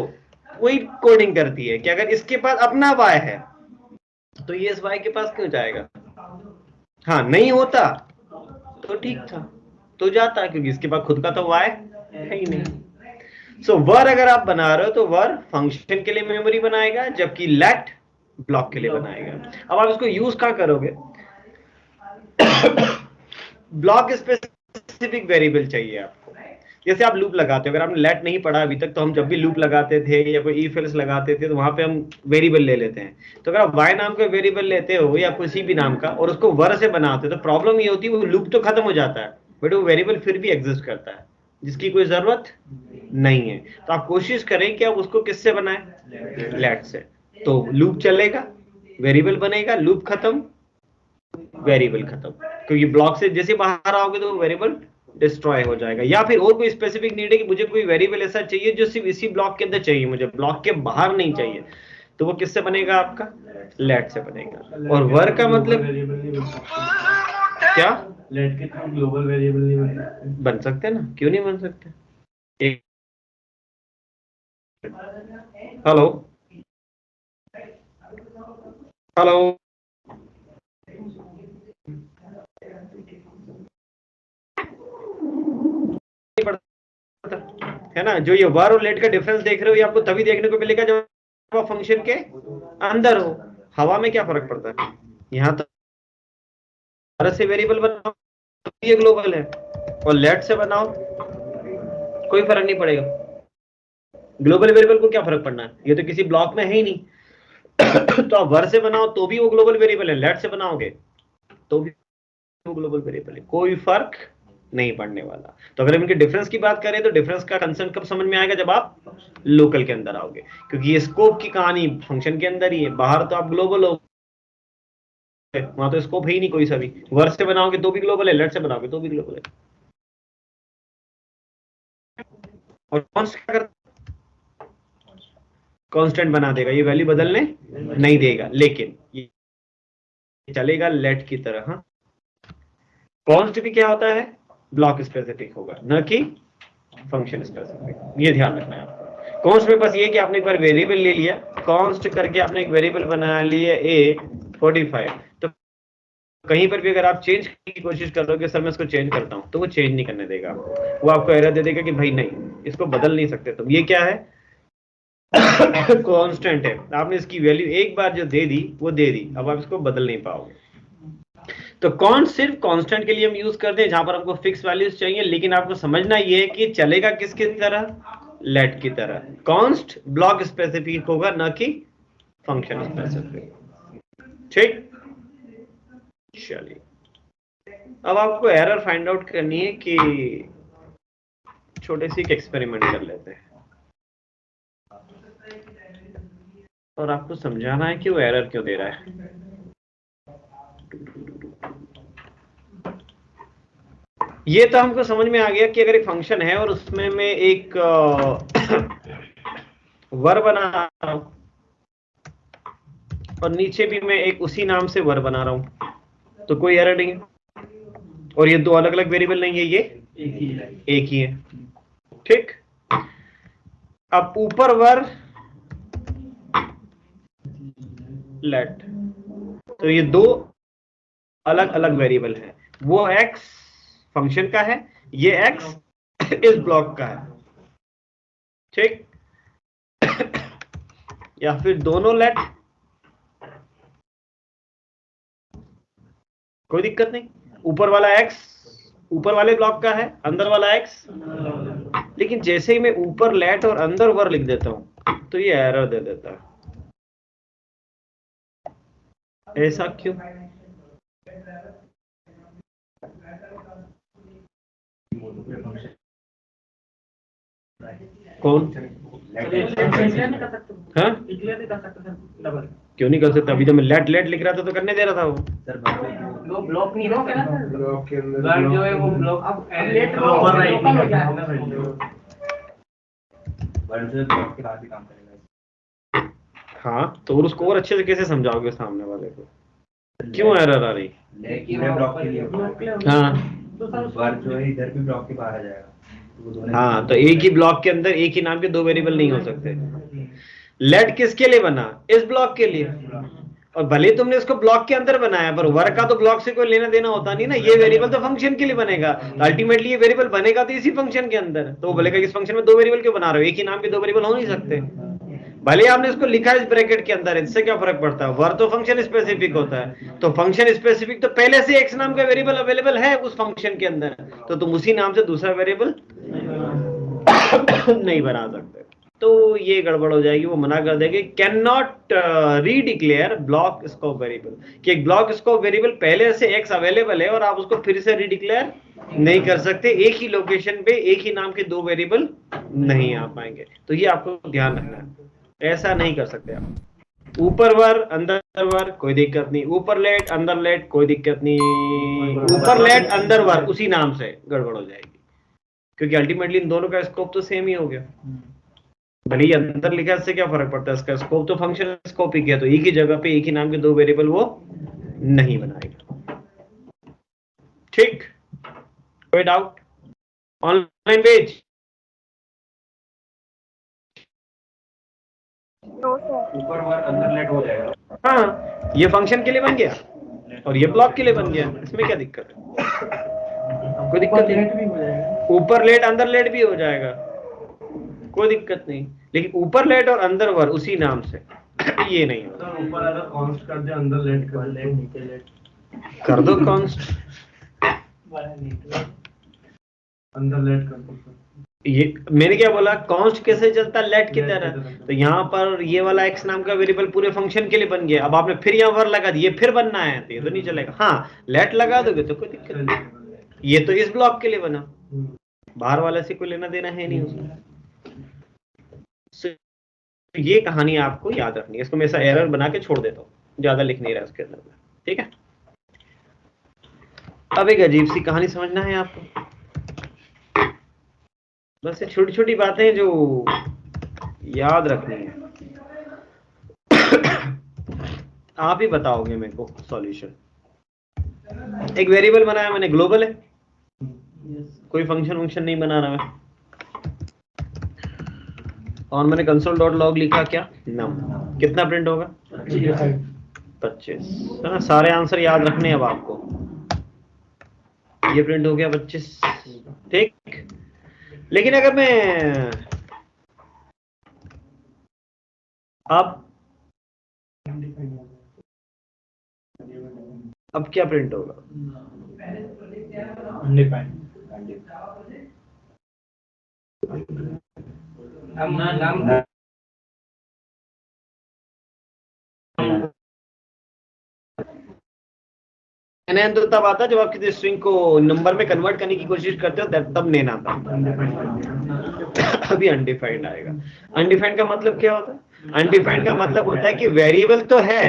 वही कोडिंग करती है कि अगर इसके पास अपना वाय है तो ये इस वाय के पास क्यों जाएगा? हाँ, नहीं होता तो ठीक था, तो जाता, क्योंकि इसके पास खुद का तो वाय है ही नहीं। सो वर अगर आप बना रहे हो तो वर फंक्शन के लिए मेमोरी बनाएगा, जबकि लेट ब्लॉक के लिए बनाएगा। अब आप इसको यूज कहां करोगे? ब्लॉक स्पेसिफिक वेरिएबल चाहिए आपको। जैसे आप लूप लगाते हो, अगर आपने लेट नहीं पढ़ा अभी तक, तो हम जब भी लूप लगाते थे या कोई इफ एल्स लगाते थे तो वहां पे हम वेरिएबल ले लेते हैं। तो अगर आप y नाम का वेरिएबल लेते हो या किसी भी नाम का और उसको वर से बनाते हो, तो प्रॉब्लम ये होती है वो लूप तो खत्म हो जाता है, बट वो वेरिएबल फिर भी एग्जिस्ट करता है, जिसकी कोई जरूरत नहीं है। तो आप कोशिश करें कि आप उसको किससे बनाएं? लेट से। तो लूप चलेगा, वेरिएबल बनेगा, लूप खत्म, वेरिएबल खत्म, क्योंकि ब्लॉक से जैसे बाहर आओगे तो वेरिएबल डिस्ट्रॉय हो जाएगा। या फिर और कोई स्पेसिफिक नीड है कि मुझे कोई वेरिएबल ऐसा चाहिए जो सिर्फ इसी ब्लॉक के अंदर चाहिए, मुझे ब्लॉक के बाहर नहीं चाहिए, तो वो किससे बनेगा? आपका लेट से बनेगा। और वर का मतलब क्या? लेट के थ्रू ग्लोबल वेरिएबल नहीं बन सकते ना, क्यों नहीं बन सकते? हेलो हेलो, है ना? जो ये वर और लेट का डिफरेंस देख रहे हो, ये आपको तभी देखने को मिलेगा जब आप फंक्शन के अंदर हो। हवा में क्या फर्क पड़ता है? यहां तक से वेरिएबल बनाओ तो ये ग्लोबल है, और लेट से बनाओ कोई फर्क नहीं पड़ेगा। ग्लोबल वेरिएबल को क्या फर्क पड़ना है, ये तो किसी ब्लॉक में है ही नहीं। तो आप वर से बनाओ तो भी वो ग्लोबल वेरिएबल है, लेट से बनाओगे तो भी वो ग्लोबल वेरिएबल है, कोई फर्क नहीं पड़ने वाला। तो अगर हम इनके डिफरेंस की बात करें तो डिफरेंस का कंसेप्ट कब समझ में आएगा? जब आप लोकल के अंदर आओगे, क्योंकि ये स्कोप की कहानी फंक्शन के अंदर ही है, बाहर तो आप ग्लोबल हो, वहां तो स्कोप है ही नहीं कोई सा भी। वर से बनाओगे तो भी ग्लोबल है, लेट से बनाओगे तो भी ग्लोबल है। और कांस्टेंट बना देगा, ये वैल्यू बदलने नहीं देगा, लेकिन ये चलेगा लेट की तरह। हाँ, कॉन्स्ट भी क्या होता है? ब्लॉक स्पेसिफिक होगा, न कि फंक्शन स्पेसिफिक। ये ध्यान रखना है आपको। कॉन्स्ट में बस ये कि आपने एक बार वेरिएबल ले लिया, कॉन्स्ट करके आपने एक वेरिएबल बना लिया A45, तो कहीं पर भी अगर आप चेंज करने की कोशिश कर रहे हो कि सर मैं इसको चेंज करता हूं, तो वो चेंज नहीं करने देगा। वो आपको एरर दे देगा कि भाई नहीं, इसको बदल नहीं सकते तुम। ये क्या है? कांस्टेंट है, आपने इसकी वैल्यू एक बार जो दे दी वो दे दी, अब आप इसको बदल नहीं पाओगे। तो कॉन्स्ट सिर्फ कांस्टेंट के लिए हम यूज करते हैं जहां पर हमको फिक्स वैल्यूज चाहिए, लेकिन आपको समझना ये है कि चलेगा किसकी तरह? लेट की तरह। कॉन्स्ट ब्लॉक स्पेसिफिक होगा, न कि फंक्शन स्पेसिफिक। ठीक, चलिए अब आपको एरर फाइंड आउट करनी है कि छोटे सी एक एक्सपेरिमेंट कर लेते हैं और आपको समझाना है कि वो एरर क्यों दे रहा है। ये तो हमको समझ में आ गया कि अगर एक फंक्शन है और उसमें मैं एक वर बना रहा हूं और नीचे भी मैं एक उसी नाम से वर बना रहा हूं, तो कोई एरर नहीं है। और ये दो अलग अलग वेरिएबल नहीं है, ये एक ही है। ठीक, अब ऊपर वर लेट। तो ये दो अलग अलग वेरिएबल है, वो x फंक्शन का है, ये x इस ब्लॉक का है, ठीक। या फिर दोनों लेट, कोई दिक्कत नहीं। ऊपर वाला x ऊपर वाले ब्लॉक का है, अंदर वाला x, लेकिन जैसे ही मैं ऊपर लेट और अंदर वर लिख देता हूं तो ये एरर दे देता है। ऐसा क्यों? कौन? हाँ? क्यों नहीं कर सकता? अभी तो मैं लेट लेट लिख रहा था तो करने दे रहा था वो। ब्लॉक नहीं हो क्या? ब्लॉक के अंदर वर्ड जो है वो ब्लॉक अब लेट ओवरराइटिंग हो जाएगा। वर्ड से ब्लॉक के बाद ही काम करेगा। हाँ, तो उसको और अच्छे से कैसे समझाओगे सामने वाले को? क्यों एरर आ रही? पूरे ब्लॉक के लिए हाँ वर्ड जो है इधर भी ब्लॉक के बाहर आ जाएगा। हाँ, तो एक ही ब्लॉक के अंदर एक ही नाम के दो वेरिएबल नहीं हो सकते। लेट किसके लिए बना? इस ब्लॉक के लिए। और भले तुमने इसको ब्लॉक के अंदर बनाया, पर वर्क का तो ब्लॉक से कोई लेना देना होता नहीं ना। ये वेरिएबल तो फंक्शन के लिए बनेगा, अल्टीमेटली ये वेरिएबल बनेगा तो इसी फंक्शन के अंदर। तो वो बोलेगा इस फंक्शन में दो वेरिएबल क्यों बना रहे हो, एक ही नाम के दो वेरिएबल हो नहीं सकते। भले आपने इसको लिखा इस ब्रैकेट के अंदर, इससे क्या फर्क पड़ता है? वर्क तो फंक्शन स्पेसिफिक होता है, तो फंक्शन स्पेसिफिक तो पहले से एक्स नाम का वेरिएबल अवेलेबल है उस फंक्शन के अंदर, तो तुम उसी नाम से दूसरा वेरिएबल नहीं बना सकते। तो ये गड़बड़ हो जाएगी, वो मना कर देंगे can not redeclare block scope variable, कि एक ब्लॉक स्कोप वेरिएबल पहले से एक्स अवेलेबल है और आप उसको फिर से रीडिक्लेयर नहीं कर सकते। एक ही लोकेशन पे एक ही नाम के दो वेरिएबल नहीं आ पाएंगे, तो ये आपको ध्यान रखना है, ऐसा नहीं कर सकते आप। ऊपर वर अंदर वर कोई दिक्कत नहीं, ऊपर लेट अंदर लेट कोई दिक्कत नहीं, ऊपर लेट अंदर वर उसी नाम से गड़बड़ हो जाएगी, क्योंकि अल्टीमेटली इन दोनों का स्कोप तो सेम ही हो गया। भले ही अंदर लिखा, इससे क्या फर्क पड़ता है, इसका स्कोप तो फंक्शन स्कोप ही किया, तो एक ही जगह पे एक ही नाम के दो वेरिएबल वो नहीं बनाएगा। ठीक, कोई डाउट? ऑनलाइन पेज ऊपर वर अंदर लेट हो जाएगा। हाँ, ये फंक्शन के लिए बन गया और ये ब्लॉक के लिए बन गया, इसमें क्या दिक्कत है? कोई दिक्कत नहीं। ऊपर लेट अंदर लेट भी हो जाएगा, कोई दिक्कत नहीं, लेकिन ऊपर लेट और अंदर वर उसी नाम से ये नहीं होता। ऊपर अगर कॉन्स्ट कर दे, अंदर लेट कर ले, नीचे लेट कर दो कॉन्स्ट, अंदर लेट कर दो। ये मैंने क्या बोला, कॉन्स्ट कैसे चलता लेट की तरह। तो यहाँ पर ये वाला एक्स नाम का वेरिएबल पूरे फंक्शन के लिए बन गया, अब आपने फिर यहाँ वर लगा दिए, फिर बनना है तो ये तो नहीं चलेगा। हाँ, लेट लगा दोगे तो कोई दिक्कत नहीं, ये तो इस ब्लॉक के लिए बना, बाहर वाले से कोई लेना देना है नहीं उसमें। ये कहानी आपको याद रखनी है, इसको मैं ऐसा एरर बना के छोड़ देता हूँ, ज्यादा लिख नहीं रहा इसके अंदर में, ठीक है। अब एक अजीब सी कहानी समझना है आपको, बस ये छोटी छोटी बातें जो याद रखनी है। आप ही बताओगे मेरे को सॉल्यूशन। एक वेरिएबल बनाया मैंने, ग्लोबल है, कोई फंक्शन नहीं बना रहा मैं, और मैंने console.log लिखा क्या, नम, कितना प्रिंट होगा? 25, है ना। सारे आंसर याद रखने अब आपको। ये प्रिंट हो गया 25, ठीक। लेकिन अगर मैं अब क्या प्रिंट होगा? NaN तो तब आता जब आप किसी स्ट्रिंग को नंबर में कन्वर्ट करने की कोशिश करते हो, तब नेन आता। अभी अनडिफाइंड आएगा। अनडिफाइंड का मतलब क्या होता है? अनडिफाइंड का मतलब होता है कि वेरिएबल तो है,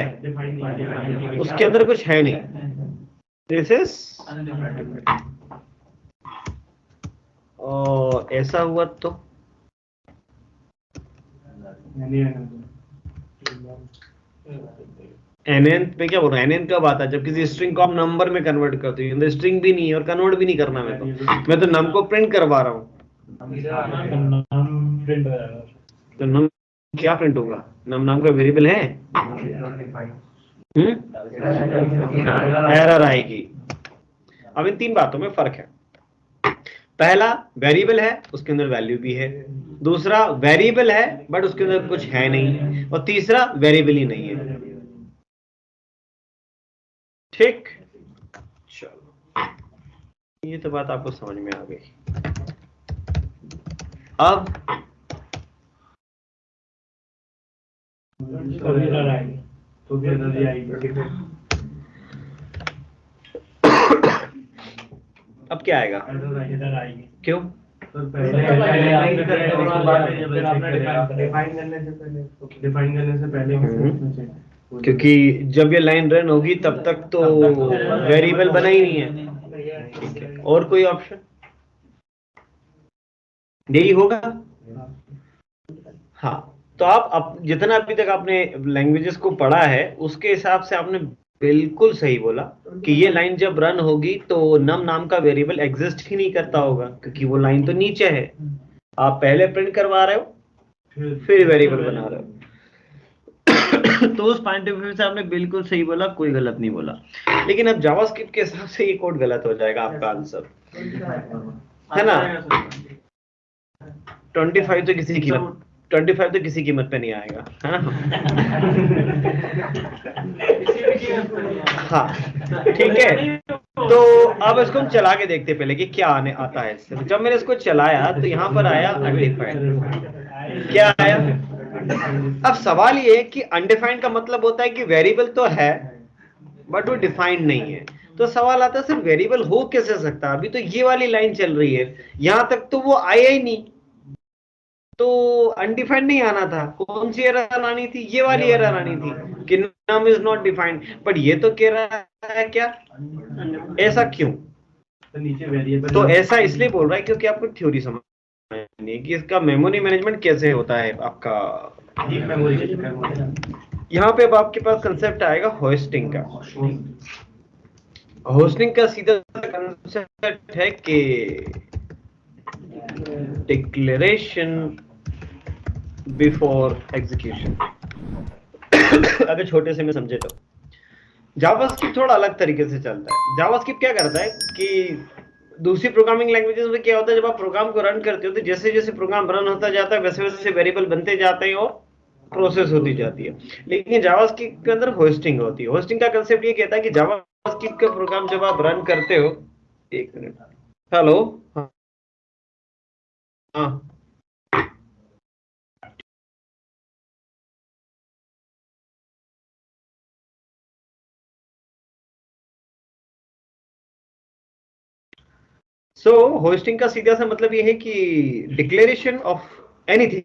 उसके अंदर कुछ है नहीं, दिस इज। और ऐसा हुआ तो NaN में क्या बोल रहा है? NaN कब आता है? जब किसी स्ट्रिंग को आप नंबर में कन्वर्ट करते हो, स्ट्रिंग भी नहीं है और कन्वर्ट भी नहीं करना, मैं तो नम को प्रिंट करवा रहा हूँ, तो नम क्या प्रिंट होगा? नाम का वेरिएबल है, एरर आएगी। अब इन तीन बातों में फर्क है। पहला, वेरिएबल है उसके अंदर वैल्यू भी है। दूसरा, वेरिएबल है बट उसके अंदर कुछ है नहीं। और तीसरा, वेरिएबल ही नहीं है। ठीक, चलो ये तो बात आपको समझ में आ गई। अब तो भी एरर ही आएगी। अब क्या आएगा? एरर आएगी। क्यों? डिफाइन करने से पहले क्योंकि जब ये लाइन रन होगी तब तक तो वेरिएबल बना ही नहीं है। ठीक है, और कोई ऑप्शन? यही होगा। हाँ, तो आप जितना अभी तक आपने लैंग्वेजेस को पढ़ा है उसके हिसाब से आपने बिल्कुल सही बोला कि ये लाइन जब रन होगी तो नम नाम का वेरिएबल एग्जिस्ट ही नहीं करता होगा, क्योंकि वो लाइन तो नीचे है। आप पहले प्रिंट करवा रहे हो फिर वेरिएबल बना रहे हो। तो उस पॉइंट ऑफ व्यू से आपने बिल्कुल सही बोला, कोई गलत नहीं बोला। लेकिन अब जावास्क्रिप्ट के हिसाब से ये कोड गलत हो जाएगा आपका आंसर, है ना? 25 तो किसी कीमत पे नहीं आएगा, है ना? हाँ, ठीक है। तो अब इसको हम चला के देखते पहले कि क्या आने आता है इससे। जब मैंने इसको चलाया तो यहाँ पर आया अनडिफाइंड। क्या आया? अब सवाल ये है कि अनडिफाइंड का मतलब होता है कि वेरिएबल तो है बट वो डिफाइंड नहीं है। तो सवाल आता है, सिर्फ वेरिएबल हो कैसे सकता है? अभी तो ये वाली लाइन चल रही है, यहां तक तो वो आया ही नहीं, तो अनडिफाइंड नहीं आना था। कौन सी एरर आनी थी? ये वाली एरर आनी थी कि num is not defined. But ये तो कह रहा है क्या? ऐसा क्यों? तो नीचे वेरिएबल, तो ऐसा इसलिए बोल रहा है क्योंकि आपको थ्योरी समझनी है कि इसका मेमोरी मैनेजमेंट कैसे होता है आपका। यहाँ पे अब आपके पास कंसेप्ट आएगा होस्टिंग का। होस्टिंग का सीधा कंसेप्ट है कि डिक्लेरेशन बिफोर एग्जीक्यूशन। अगर छोटे से में समझे तो जावास्क्रिप्ट थोड़ा अलग तरीके से चलता है। जावास्क्रिप्ट क्या करता है कि दूसरी प्रोग्रामिंग लैंग्वेजेस में क्या होता है, जब आप प्रोग्राम को रन करते हो तो जैसे जैसे प्रोग्राम रन होता जाता है वैसे वैसे वेरिएबल बनते जाते हैं और प्रोसेस होती जाती है। लेकिन जावास्क्रिप्ट के अंदर होस्टिंग होती है। होस्टिंग का कंसेप्ट ये कहता है कि जावास्क्रिप्ट का प्रोग्राम जब आप रन करते हो, एक मिनट, हेलो, हाँ, सो होस्टिंग का सीधा सा मतलब ये है कि डिक्लेरेशन ऑफ एनीथिंग।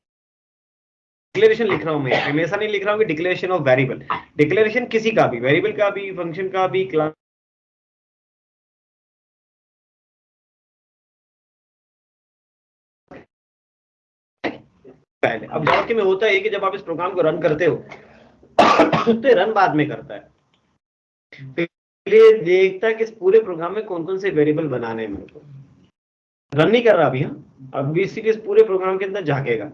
डिक्लेरेशन लिख रहा हूं मैं ऐसा नहीं लिख रहा हूं कि डिक्लेरेशन ऑफ वेरिएबल। डिक्लेरेशन किसी का भी, वेरिएबल का भी, फंक्शन का भी, क्लास पहले। अब जावास्क्रिप्ट में होता है कि जब आप इस प्रोग्राम को रन करते हो तो ये रन बाद में करता है। पहले देखता है कि इस पूरे प्रोग्राम में कौन कौन से वेरिएबल बनाने हैं। मेरे को रन नहीं कर रहा अभी, हाँ, अभी इसीलिए इस पूरे प्रोग्राम के अंदर झांकेगा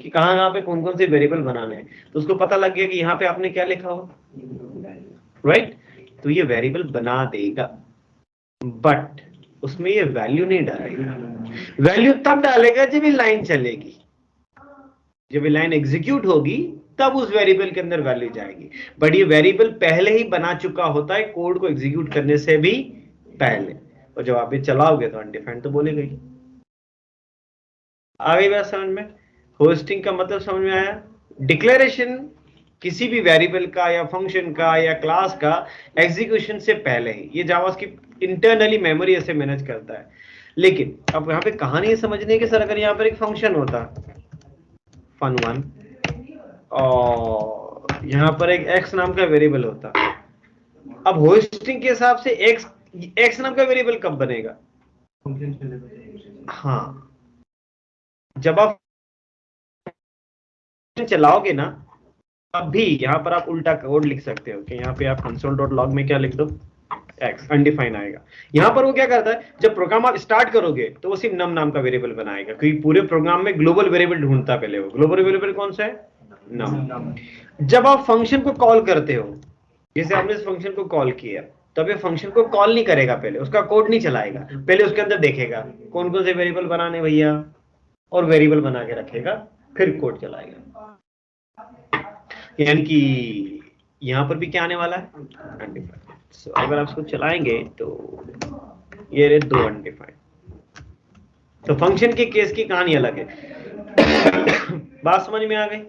कि कहाँ पे कौन कौन से वेरिएबल बनाने हैं। तो उसको पता लग गया कि यहाँ पे आपने क्या लिखा हो, राइट? तो ये वेरिएबल बना देगा, बट उसमें ये वैल्यू नहीं डालेगा। वैल्यू तब डालेगा जब ये लाइन चलेगी, जब ये लाइन एग्जीक्यूट होगी तब उस वेरिएबल के अंदर वैल्यू जाएगी। बट ये वेरिएबल पहले ही बना चुका होता है कोड को एग्जीक्यूट करने से भी पहले, और जब आप ये चलाओगे तो अनडिफाइंड तो बोलेगा ही। आ गई बात समझ में? होस्टिंग का मतलब समझ में आया? डिक्लेरेशन किसी भी वेरिएबल का या फंक्शन का या क्लास का एग्जीक्यूशन से पहले ही। ये जावास्क्रिप्ट इंटरनली मेमोरी ऐसे मैनेज करता है। लेकिन अब यहाँ पे कहानी समझने की, सर अगर यहाँ पर एक फंक्शन होता fun1 और यहाँ पर एक x नाम का वेरिएबल होता, अब होस्टिंग के हिसाब से x नाम का वेरिएबल कब बनेगा? हाँ, जब आप चलाओगे ना, अब भी यहाँ पर आप उल्टा कोड लिख सकते हो कि यहाँ पे आप console.log में क्या लिख दो, एक्स अनडिफाइन आएगा। यहां पर वो क्या करता है, जब प्रोग्राम आप स्टार्ट करोगे तो वो सिर्फ नम नाम का वेरिएबल बनाएगा, क्योंकि पूरे प्रोग्राम में ग्लोबल वेरिएबल ढूंढता है पहले वो। ग्लोबल वेरिएबल कौन सा है, नम। जब आप फंक्शन को कॉल करते हो, जैसे आपने इस फंक्शन को कॉल किया, तब ये फंक्शन को कॉल नहीं करेगा, पहले उसका कोड नहीं चलाएगा, पहले उसके अंदर देखेगा कौन कौन से वेरिएबल बनाने भैया, और वेरिएबल बना के रखेगा, फिर कोड चलाएगा। यानी कि यहां पर भी क्या आने वाला है, अनडिफाइंड। So, अगर आप इसको चलाएंगे तो ये रहे 2 अनडिफाइंड। तो फंक्शन के केस की कहानी अलग है। बात समझ में आ गई।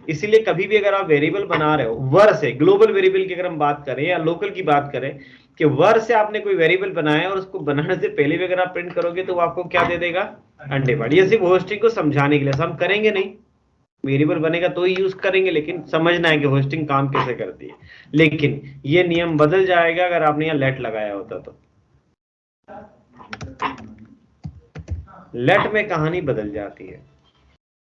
इसीलिए कभी भी अगर आप वेरिएबल बना रहे हो, वर से, ग्लोबल वेरिएबल की अगर हम बात करें या लोकल की बात करें, कि वर से आपने कोई वेरिएबल बनाया और उसको बनाने से पहले भी अगर आप प्रिंट करोगे तो वो आपको क्या दे देगा, अनडिफाइंड। ये सिर्फ होस्टिंग को समझाने के लिए, हम करेंगे नहीं, वेरिएबल बनेगा तो ही यूज करेंगे, लेकिन समझना है कि होस्टिंग काम कैसे करती है। लेकिन ये नियम बदल जाएगा अगर आपने यहाँ लेट लगाया होता तो। लेट में कहानी बदल जाती है,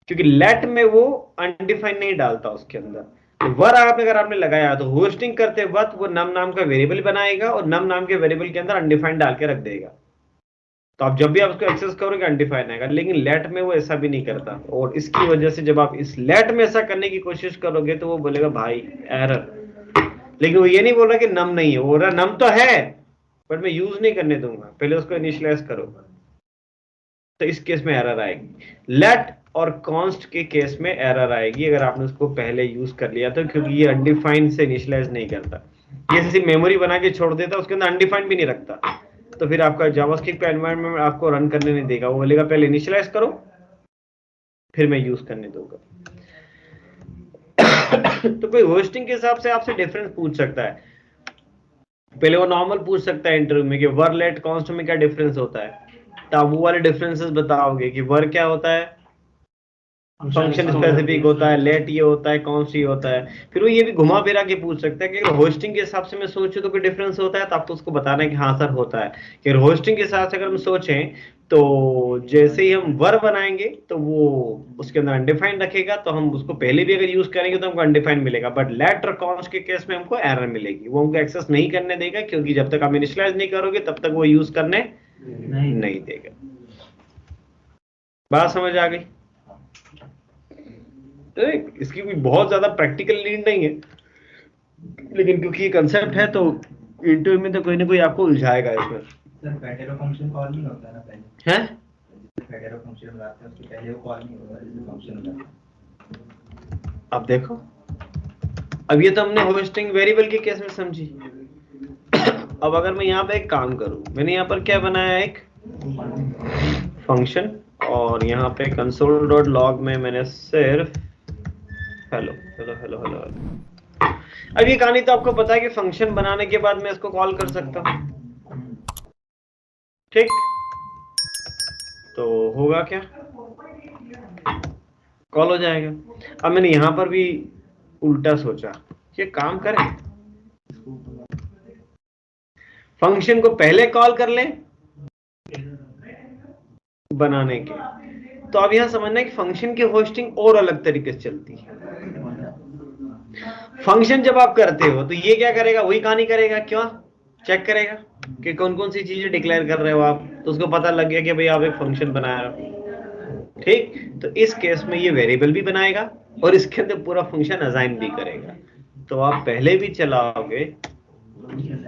क्योंकि लेट में वो अनडिफाइंड नहीं डालता उसके अंदर। वर अगर आपने लगाया तो होस्टिंग करते वक्त वो नम नाम का वेरिएबल बनाएगा और नम नाम के वेरिएबल के अंदर अनडिफाइंड डाल के रख देगा। तो आप जब भी आप उसको एक्सेस करोगे अनडिफाइंड आएगा, लेकिन लेट में वो ऐसा भी नहीं करता। और इसकी वजह से जब आप इस लेट में ऐसा करने की कोशिश करोगे तो वो बोलेगा भाई एरर। लेकिन वो ये नहीं बोल रहा कि नम नहीं है, वो बोल रहा नम तो है बट मैं यूज नहीं करने दूंगा, पहले उसको इनिशियलाइज करो। तो इस केस में एरर आएगी। लेट और कॉन्स्ट के केस में एरर आएगी अगर आपने उसको पहले यूज कर लिया तो, क्योंकि ये अनडिफाइंड से इनिशियलाइज नहीं करता। ये सिर्फ मेमोरी बना के छोड़ देता, उसके अंदर अनडिफाइंड भी नहीं रखता। तो फिर आपका जावास्क्रिप्ट का एनवायरनमेंट आपको रन करने नहीं देगा, वो बोलेगा पहले इनिशियलाइज करो फिर मैं यूज करने दूंगा। तो कोई होस्टिंग के हिसाब से आपसे डिफरेंस पूछ सकता है, पहले वो नॉर्मल पूछ सकता है इंटरव्यू में कि वर लेट कॉन्स्ट में क्या डिफरेंस होता है, तो आप वो वाले डिफरेंसेस बताओगे कि वर क्या होता है, फंक्शन स्पेसिफिक होता है, लेट ये होता है, कॉन्स्ट ये होता है। फिर वो ये भी घुमा फिरा के पूछ सकता है कि अगर होस्टिंग के हिसाब से मैं सोचूं तो कोई डिफरेंस होता है, तो आपको उसको बताना है कि हाँ सर होता है। कि होस्टिंग के हिसाब से अगर हम सोचें तो जैसे ही हम वर बनाएंगे तो वो उसके अंदर अनडिफाइंड रखेगा, तो हम उसको पहले भी अगर यूज करेंगे तो हमको अनडिफाइंड मिलेगा। बट लेट और कॉन्स्ट के केस में हमको एरर मिलेगी, वो हमको एक्सेस नहीं करने देगा, क्योंकि जब तक आप इनिशियलाइज नहीं करोगे तब तक वो यूज करने नहीं देगा। बात समझ आ गई। इसकी कोई बहुत ज्यादा प्रैक्टिकल नीड नहीं है, लेकिन क्योंकि ये कंसेप्ट है तो इंटरव्यू में तो कोई ना कोई आपको उलझाएगा इसमें। सर फेडेरो फंक्शन कॉल नहीं होता ना पहले, हैं? फेडेरो फंक्शन बनाते हैं उसके पहले वो कॉल नहीं होता, जैसे फंक्शन होता है। अब देखो, अब ये तो हमने होस्टिंग वेरिएबल के केस में समझी। अब अगर मैं यहाँ पे एक काम करूं, मैंने यहाँ पर क्या बनाया, एक फंक्शन, और यहाँ पे console.log में मैंने सिर्फ हेलो हेलो हेलो हेलो। अब ये कहानी तो आपको पता है कि फंक्शन बनाने के बाद मैं इसको कॉल कर सकता हूं, ठीक? तो होगा क्या, कॉल हो जाएगा। अब मैंने यहां पर भी उल्टा सोचा, ये काम करें, फंक्शन को पहले कॉल कर लें बनाने के। तो अब यहां समझना है कि फंक्शन की होस्टिंग और अलग तरीके से चलती है। फंक्शन जब आप करते हो तो ये क्या करेगा, वही कहानी करेगा, क्यों चेक करेगा कि कौन कौन सी चीजें डिक्लेयर कर रहे हो आप, तो उसको पता लग गया कि भाई आप एक फंक्शन बना रहे हो, ठीक? तो इस केस में ये वेरिएबल भी बनाएगा और इसके अंदर पूरा फंक्शन असाइन भी करेगा। तो आप पहले भी चलाओगे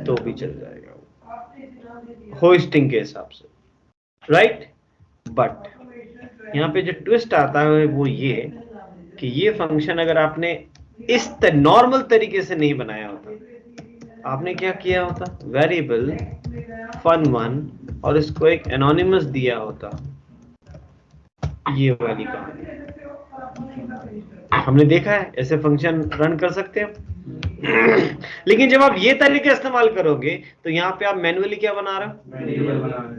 तो भी चल जाएगा होस्टिंग के हिसाब से, राइट? बट यहाँ पे जो ट्विस्ट आता है वो ये कि ये फंक्शन अगर आपने इस नॉर्मल तरीके से नहीं बनाया होता, आपने क्या किया होता, वेरिएबल fun1 और इसको एक एनोनिमस दिया होता, ये वाली कहानी हमने देखा है, ऐसे फंक्शन रन कर सकते हैं। लेकिन जब आप ये तरीके इस्तेमाल करोगे तो यहाँ पे आप मैन्युअली क्या बना रहे हो,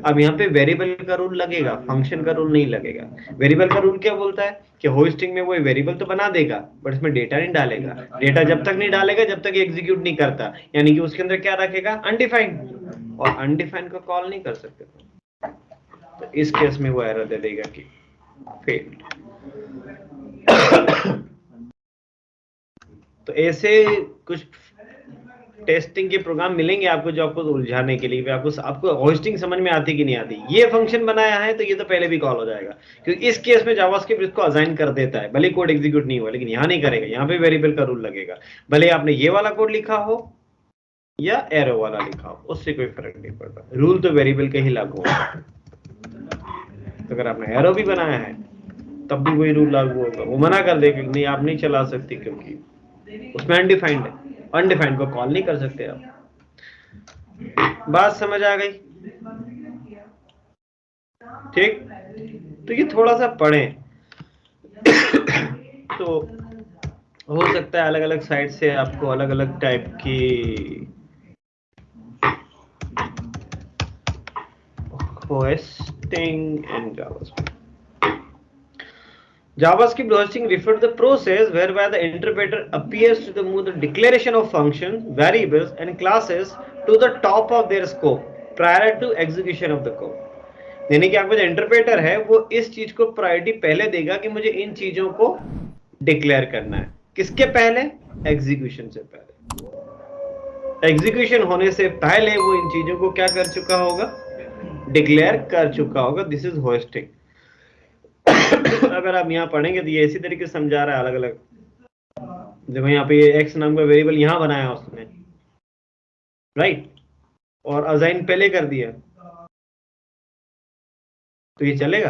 अब यहाँ पे वेरिएबल का रूल लगेगा, फंक्शन का रूल नहीं लगेगा। वेरिएबल का रूल क्या बोलता है कि होस्टिंग में वो वेरिएबल तो बना देगा बट इसमें डेटा नहीं डालेगा। डेटा जब तक नहीं डालेगा जब तक एग्जीक्यूट नहीं करता, यानी कि उसके अंदर क्या रखेगा, अनडिफाइंड, और अनडिफाइंड को कॉल नहीं कर सकते। तो इस केस में वो एरर दे देगा कि फेल्ड। तो ऐसे कुछ टेस्टिंग के प्रोग्राम मिलेंगे आपको जो आपको उलझाने के लिए, आपको होस्टिंग समझ में आती कि नहीं आती। ये फंक्शन बनाया है तो ये तो पहले भी कॉल हो जाएगा, क्योंकि इस केस में जावास्क्रिप्ट इसको असाइन कर देता है, भले कोड एग्जीक्यूट नहीं हुआ, लेकिन यहाँ नहीं करेगा, यहाँ पे वेरिएबल का रूल लगेगा। भले आपने ये वाला कोड लिखा हो या एरो वाला लिखा हो, उससे कोई फर्क नहीं पड़ता, रूल तो वेरिएबल के ही लागू होगा। तो अगर आपने एरो भी बनाया है तब भी वही रूल लागू होगा, वो मना कर देगा नहीं आप नहीं चला सकती, क्योंकि उसमें अनडिफाइंड है, अनडिफाइंड को कॉल नहीं कर सकते आप। बात समझ आ गई? ठीक, तो ये थोड़ा सा पढ़ें तो हो सकता है अलग अलग साइट से आपको अलग अलग टाइप की hosting and JavaScript. JavaScript hosting refers to the process whereby the interpreter appears to move the declaration of functions, variables, and classes to the top of their scope prior to execution of the code. यानी कि आपका जो इंटरप्रेटर है वो इस चीज को प्रायोरिटी पहले देगा कि मुझे इन चीजों को डिक्लेयर करना है। किसके पहले? एग्जीक्यूशन से पहले। एग्जीक्यूशन होने से पहले वो इन चीजों को क्या कर चुका होगा? डिक्लेयर कर चुका होगा। This is hosting. अगर आप यहाँ पढ़ेंगे तो ये इसी तरीके से समझा रहा है अलग अलग। देखो यहाँ पे ये x नाम का वेरिएबल यहाँ बनाया उसने, राइट, और असाइन पहले कर दिया, तो ये चलेगा?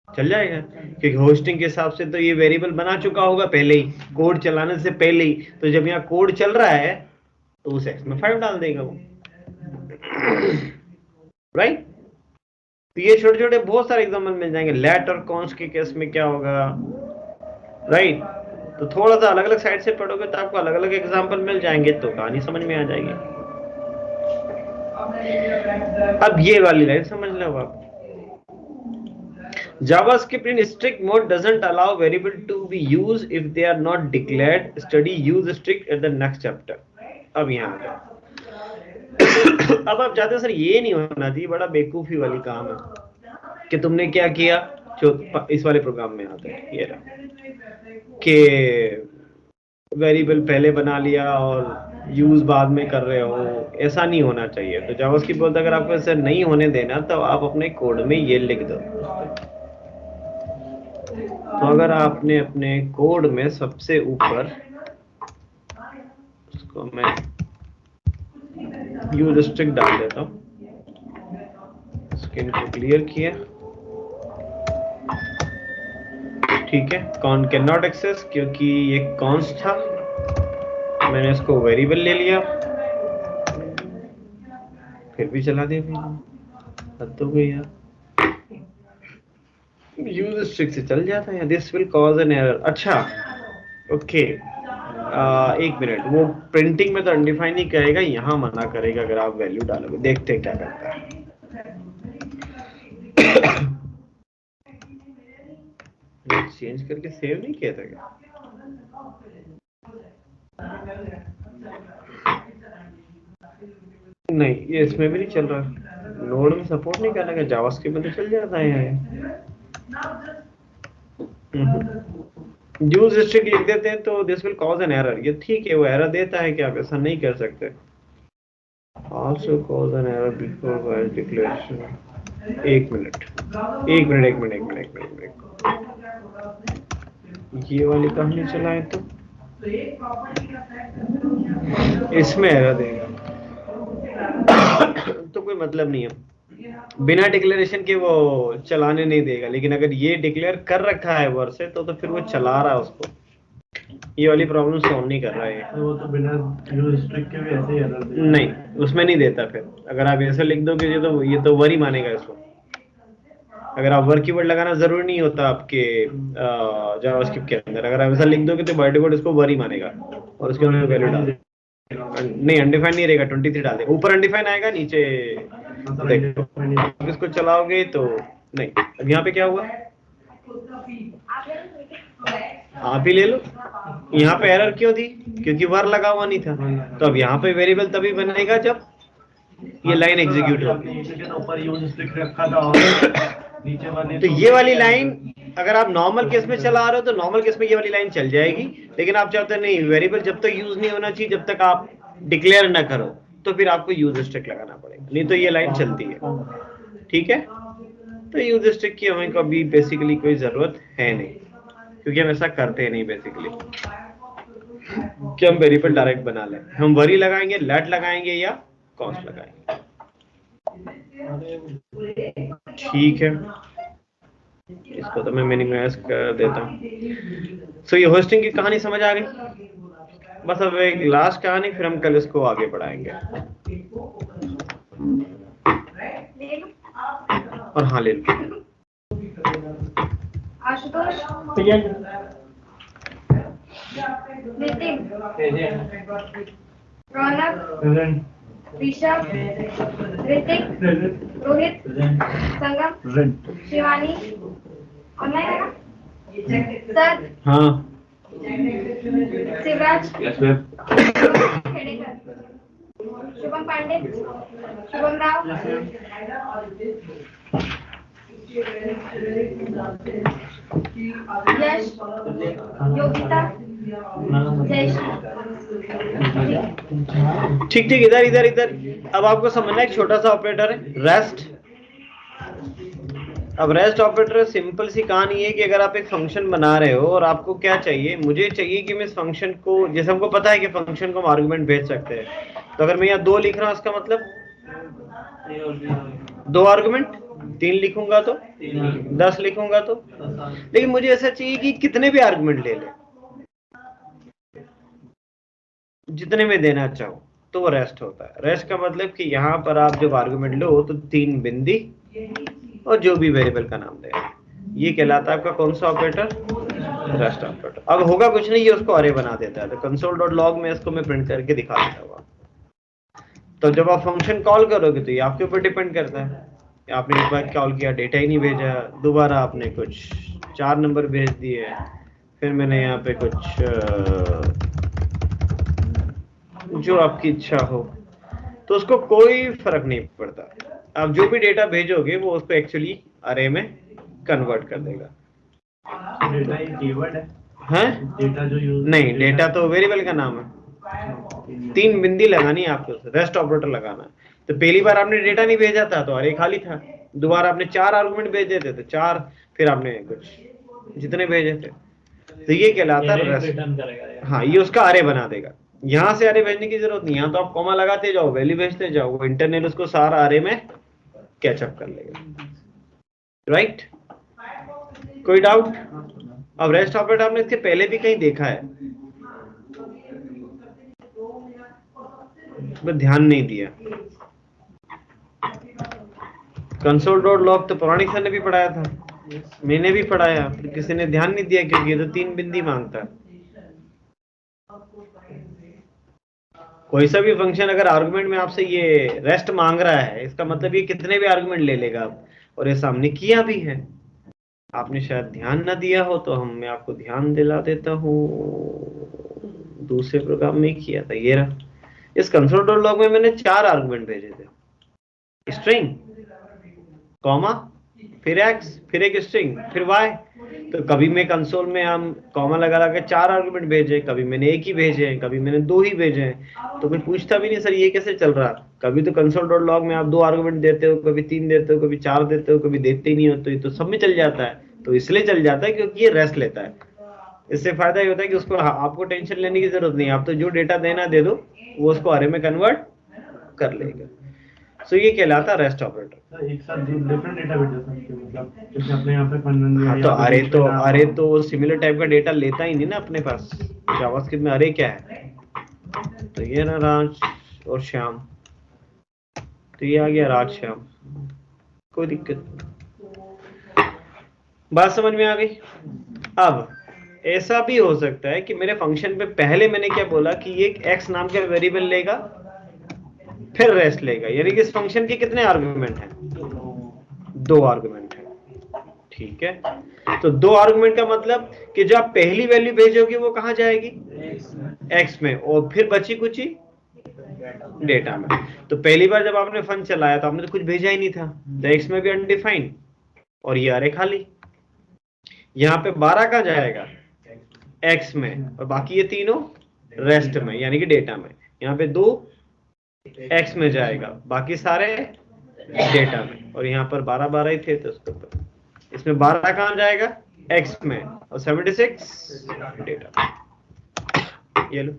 चल जाएगा, क्योंकि होस्टिंग के हिसाब से तो ये वेरिएबल बना चुका होगा पहले ही, कोड चलाने से पहले ही। तो जब यहाँ कोड चल रहा है तो उस x में 5 डाल देगा वो, राइट। तो ये छोटे छोटे बहुत सारे एग्जाम्पल मिल जाएंगे। लेट और कॉन्स के केस में क्या होगा, राइट। तो थोड़ा सा अलग अलग साइड से पढ़ोगे तो आपको अलग अलग एग्जाम्पल मिल जाएंगे, तो कहानी समझ में आ जाएगी। अब ये वाली लाइन समझ लो आप। JavaScript in strict mode doesn't allow variable to be used if they are not declared. Study use strict at the next chapter. अब यहाँ आ जाओ। अब आप चाहते हो सर ये नहीं होना चाहिए, बड़ा बेवकूफी वाली काम है कि तुमने क्या किया, जो इस वाले प्रोग्राम में आता है ये रहा कि वेरिएबल पहले बना लिया और यूज बाद में कर रहे हो। ऐसा नहीं होना चाहिए। तो जावास्क्रिप्ट बोलता है अगर आपको ऐसा नहीं होने देना तो आप अपने कोड में ये लिख दो। तो अगर आपने अपने कोड में सबसे ऊपर, उसको मैं यूज स्ट्रिक्ट डाल देता हूं, स्क्रीन को क्लियर किया, ठीक है। कॉन कैन नॉट एक्सेस, क्योंकि ये कॉन्स था, मैंने इसको वेरिएबल ले लिया, फिर भी चला दिया, हद तो गई यार। यूज स्ट्रिक्ट से चल जाता है। This will cause an error. अच्छा ओके, एक मिनट, वो प्रिंटिंग में तो अनडिफाइन नहीं करेगा, यहाँ मना करेगा अगर आप वैल्यू डालोगे। देखते हैं क्या करता है। चेंज करके सेव नहीं किया था क्या? नहीं, ये इसमें भी नहीं चल रहा, नोड में सपोर्ट नहीं करना, जावास्क्रिप्ट में तो चल जाता है। यूज स्ट्रिक्ट लिख देते हैं तो this will cause an error. ये ठीक है, वो एरर देता है कि आप ऐसा नहीं कर सकते। Also cause an error before while declaration. एक मिनट, ये वाली कहानी चलाएं तो इसमें एरर देगा तो कोई मतलब नहीं है। बिना डिक्लेरेशन के वो चलाने नहीं देगा, लेकिन अगर ये डिक्लेयर कर रखा है वर्ड से तो फिर वो चला रहा है उसको। ये वाली प्रॉब्लम सॉल्व नहीं कर रहा है। वो तो बिना यूज स्ट्रिक्ट के भी ऐसे ही एरर देगा। नहीं, उसमें नहीं देता। फिर अगर आप ऐसे लिख दोगे ये तो वर ही मानेगा इसको। अगर आप वर कीवर्ड लगाना जरूरी नहीं होता आपके जावास्क्रिप्ट के अंदर। अगर आप ऐसा लिख दोगे तो बाय डिफॉल्ट इसको वर ही मानेगा और उसके अंदर वैल्यू डाल दे। नहीं, अनडिफाइन नहीं रहेगा, 23 डाल दे। ऊपर अनडिफाइन आएगा, नीचे देखो इसको चलाओगे तो नहीं। अब यहाँ पे क्या हुआ, आप ही ले लो। यहाँ पे एरर क्यों दी? क्योंकि वर लगा हुआ नहीं था। तो अब यहाँ पे वेरिएबल तभी बनेगा जब ये लाइन एग्जीक्यूट होगी। ऊपर यूज स्ट्रिक्ट रखा था और नीचे वाले तो ये वाली लाइन अगर आप नॉर्मल केस में चला रहे हो तो नॉर्मल केस में ये वाली लाइन चल जाएगी, लेकिन आप चाहते हैं नहीं वेरिएबल जब तक यूज नहीं होना चाहिए, जब तक आप डिक्लेयर ना करो, तो फिर आपको यूज स्ट्रिक्ट लगाना पड़ेगा, नहीं तो ये लाइन चलती है। ठीक है, तो यूज स्ट्रिक्ट की हमें कभी बेसिकली कोई जरूरत है नहीं, क्योंकि हम ऐसा करते नहीं बेसिकली कि हम वेरिएबल डायरेक्ट बना लें। हम वरी लगाएंगे, लेट लगाएंगे या कॉस्ट लगाएंगे। ठीक है, इसको तो मैं मिनिमाइज कर देता हूँ। सो ये होस्टिंग की कहानी समझ आ गई। बस अब एक लास्ट कहानी, फिर हम कल इसको आगे बढ़ाएंगे। और हाँ ले लो। आशुतोष, नितिन, रौनक, ऋषभ, ऋतिक, रोहित, संगम, शिवानी, ऑनलाइन है ना सर? हाँ शिवराज, खेड़ेकर, शुभम पांडे, शुभम राव, यश, योगिता, जयश्री। ठीक ठीक, इधर इधर इधर। अब आपको समझना एक छोटा सा ऑपरेटर है रेस्ट। अब रेस्ट ऑपरेटर सिंपल सी कहानी है कि अगर आप एक फंक्शन बना रहे हो और आपको क्या चाहिए, मुझे चाहिए कि मैं इस फंक्शन को, जैसे हमको पता है कि फंक्शन को हम आर्गुमेंट भेज सकते हैं, तो अगर मैं यहाँ 2 लिख रहा हूँ इसका मतलब 2 आर्गुमेंट, 3 लिखूंगा तो 10 लिखूंगा तो, लेकिन मुझे ऐसा चाहिए कि कितने भी आर्गुमेंट ले ले, जितने में देना चाहो, तो वो रेस्ट होता है। रेस्ट का मतलब कि यहाँ पर आप जब आर्गुमेंट लो तो 3 बिंदी और जो भी वेरिएबल का नाम दे, ये कहलाता है आपका कौन सा ऑपरेटर? Rest operator. अब होगा कुछ नहीं, ये उसको अरे बना देता है, तो console.log में इसको मैं प्रिंट करके दिखा देता हूँ। तो जब आप फंक्शन कॉल करोगे तो ये आपके ऊपर डिपेंड करता है। आपने एक बार कॉल किया, डेटा ही नहीं भेजा, दोबारा आपने कुछ 4 नंबर भेज दिए, फिर मैंने यहाँ पे कुछ जो आपकी इच्छा हो, तो उसको कोई फर्क नहीं पड़ता। आप जो भी डेटा भेजोगे वो उसको एक्चुअली अरे में कन्वर्ट कर देगा। डेटा एक कीवर्ड है? हैं? डेटा जो यूज नहीं, डेटा तो वेरिएबल का नाम है। 3 बिंदी लगानी है आपको, रेस्ट ऑपरेटर लगाना है। तो पहली बार आपने डेटा नहीं भेजा था तो अरे खाली था, दोबारा आपने 4 आर्गुमेंट भेजे थे तो 4, फिर आपने कुछ जितने भेजे थे, तो ये कहलाता है रेस्ट। हाँ, ये उसका अरे बना देगा। यहाँ से अरे भेजने की जरूरत नहीं, यहाँ तो आप कॉमा लगाते जाओ, वैल्यू भेजते जाओ, वो इंटरनल उसको सारा अरे में कैचअप कर लेगा। राइट? कोई डाउट? अब रेस्ट ऑपरेटर आपने इसके पहले भी कहीं देखा है, बस ध्यान नहीं दिया। console.log तो पौराणिक सर ने भी पढ़ाया था, मैंने भी पढ़ाया, फिर किसी ने ध्यान नहीं दिया क्योंकि ये तो 3 बिंदी मांगता है। कोई सा भी फंक्शन अगर आर्गुमेंट में आपसे ये रेस्ट मांग रहा है, इसका मतलब ये कितने भी आर्गुमेंट ले लेगा आप, और ये सामने किया भी है। आपने शायद ध्यान ना दिया हो तो मैं आपको ध्यान दिला देता हूँ, दूसरे प्रोग्राम में किया था। ये रहा, इस console.log में मैंने 4 आर्गुमेंट भेजे थे, स्ट्रिंग, कॉमा, फिर x, फिर एक स्ट्रिंग, फिर y। तो कभी मैं कंसोल में हम कॉमा लगा लगा के 4 आर्गुमेंट भेजे, कभी मैंने 1 ही भेजे, कभी मैंने 2 ही भेजे, तो कोई पूछता भी नहीं सर ये कैसे चल रहा। कभी तो console.log में आप 2 आर्गुमेंट देते हो, कभी 3 देते हो, कभी 4 देते हो, कभी देते ही नहीं हो, तो ये तो सब में चल जाता है। तो इसलिए चल जाता है क्योंकि ये रेस्ट लेता है। इससे फायदा ये होता है कि उसको आपको टेंशन लेने की जरूरत नहीं, आप तो जो डेटा देना दे दो, वो उसको अरे में कन्वर्ट कर लेगा। सो ये कहलाता है रेस्ट ऑपरेटर। एक साथ डिफरेंट डेटा भेज सकते हैं, मतलब जैसे अपने यहाँ पे हाँ, तो अरे तो सिमिलर टाइप का डेटा लेता ही नहीं ना अपने पास। जावास्क्रिप्ट में अरे क्या है, तो ये ना राज और श्याम, तो ये आ गया राज श्याम, कोई दिक्कत नहीं। बात समझ में आ गई? अब ऐसा भी हो सकता है कि मेरे फंक्शन पे पहले मैंने क्या बोला कि ये एक x नाम का वेरिएबल लेगा, फिर रेस्ट लेगा, यानी कि इस फंक्शन के कितने आर्गुमेंट हैं? 2 आर्गुमेंट हैं। ठीक है, तो 2 आर्गुमेंट का मतलब कि जो आप पहली वैल्यू भेजोगे वो कहां जाएगी? x में, और फिर बची कुची डेटा में। तो पहली बार जब आपने फंक्शन चलाया तो आपने तो कुछ भेजा ही नहीं था, तो x में भी अनडिफाइंड और ये अरे खाली। यहाँ पे 12 कहाँ जाएगा, एक्स में, और बाकी ये तीनों रेस्ट में यानी कि डेटा में। यहाँ पे 2 एक्स में जाएगा, बाकी सारे डेटा में, और यहाँ पर 12 ही थे तो उसके ऊपर इसमें 12 कहाँ जाएगा, एक्स में, और 76 डेटा में। ये लो,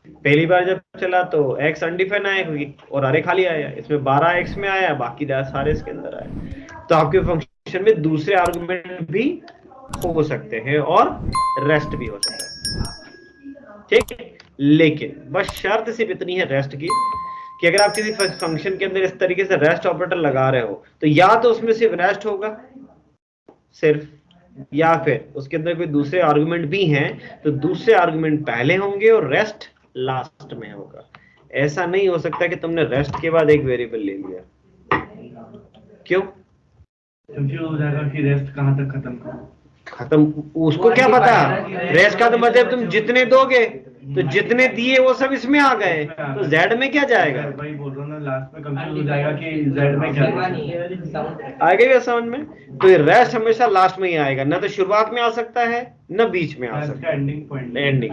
पहली बार जब चला तो एक्स अनडिफाइन आया और अरे खाली आया, इसमें 12 एक्स में आया, बाकी सारे इसके अंदर आए। तो आपके फंक्शन में दूसरे आर्गुमेंट भी हो सकते हैं और रेस्ट भी हो सकता है, ठीक। लेकिन बस शर्त सिर्फ इतनी है रेस्ट की कि अगर आप किसी फंक्शन के अंदर इस तरीके से रेस्ट ऑपरेटर लगा रहे हो तो या तो उसमें सिर्फ रेस्ट होगा सिर्फ, या फिर उसके अंदर कोई दूसरे आर्गुमेंट भी हैं तो दूसरे आर्गुमेंट पहले होंगे और रेस्ट लास्ट में होगा। ऐसा नहीं हो सकता कि तुमने रेस्ट के बाद एक वेरिएबल ले लिया, क्यों? कंफ्यूज हो जाएगा कि रेस्ट कहाँ तक खत्म, उसको क्या पता। रेस्ट का तो मतलब तुम जितने दोगे तो जितने दिए वो सब इसमें आ गए, तो जेड में क्या जाएगा, भाई बोल रहा हूँ ना, लास्ट में कंफ्यूज हो जाएगा कि जेड में क्या आएगा क्या समझ में। तो ये रेस्ट हमेशा लास्ट में ही आएगा, ना तो शुरुआत में आ सकता है ना बीच में आ सकता है, एंडिंग पॉइंट एंडिंग।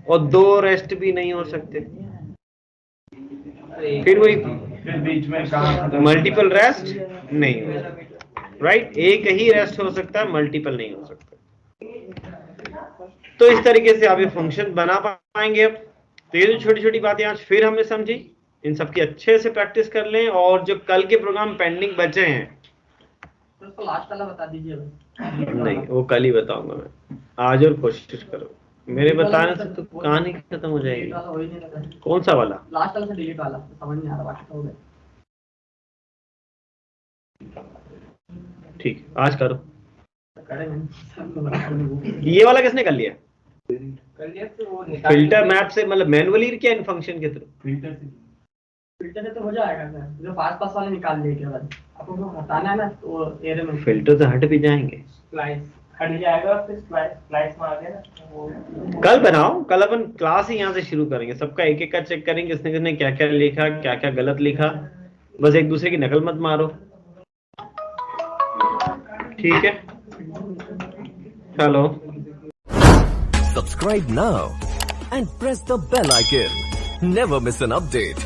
और 2 रेस्ट भी नहीं हो सकते, फिर वही बीच में कहाँ मल्टीपल रेस्ट नहीं हो सकता, राइट। एक ही रेस्ट हो सकता है, मल्टीपल नहीं हो सकता। तो इस तरीके से आप ये फंक्शन बना पाएंगे। अब तो ये जो छोटी छोटी बातें आज फिर हमने समझी, इन सब की अच्छे से प्रैक्टिस कर लें, और जो कल के प्रोग्राम पेंडिंग बचे हैं तो उसको लास्ट वाला बता दीजिए। नहीं, वो कल ही बताऊंगा मैं, आज और कोशिश करो, मेरे बताने से तो कहानी खत्म हो जाएगी। वाला हो ही नहीं लगा, कौन सा वाला? लास्ट वाला से डिलीट वाला समझ नहीं आ रहा, बाकी हो गया। ठीक, आज करो। करेंगे ये वाला किसने कर लिया? कर लिया तो वो निकाल फिल्टर मैप से, मतलब मैनुअली क्या इन फंक्शन के थ्रू? फिल्टर से तो हो जाएगा सर, जो पास वाले निकाल लिए के बाद आपको वो हटाना है ना, तो एरर में फिल्टर से हट भी जाएंगे, स्लाइस हट जाएगा, फिर स्लाइस में आ गया ना वो। कल बनाओ, कल अपन क्लास ही यहाँ से शुरू करेंगे, सबका एक एक का चेक करेंगे, किसने किसने क्या क्या लिखा, क्या क्या गलत लिखा, बस एक दूसरे की नकल मत मारो, ठीक है। चलो, Subscribe now and press the bell icon. Never miss an update.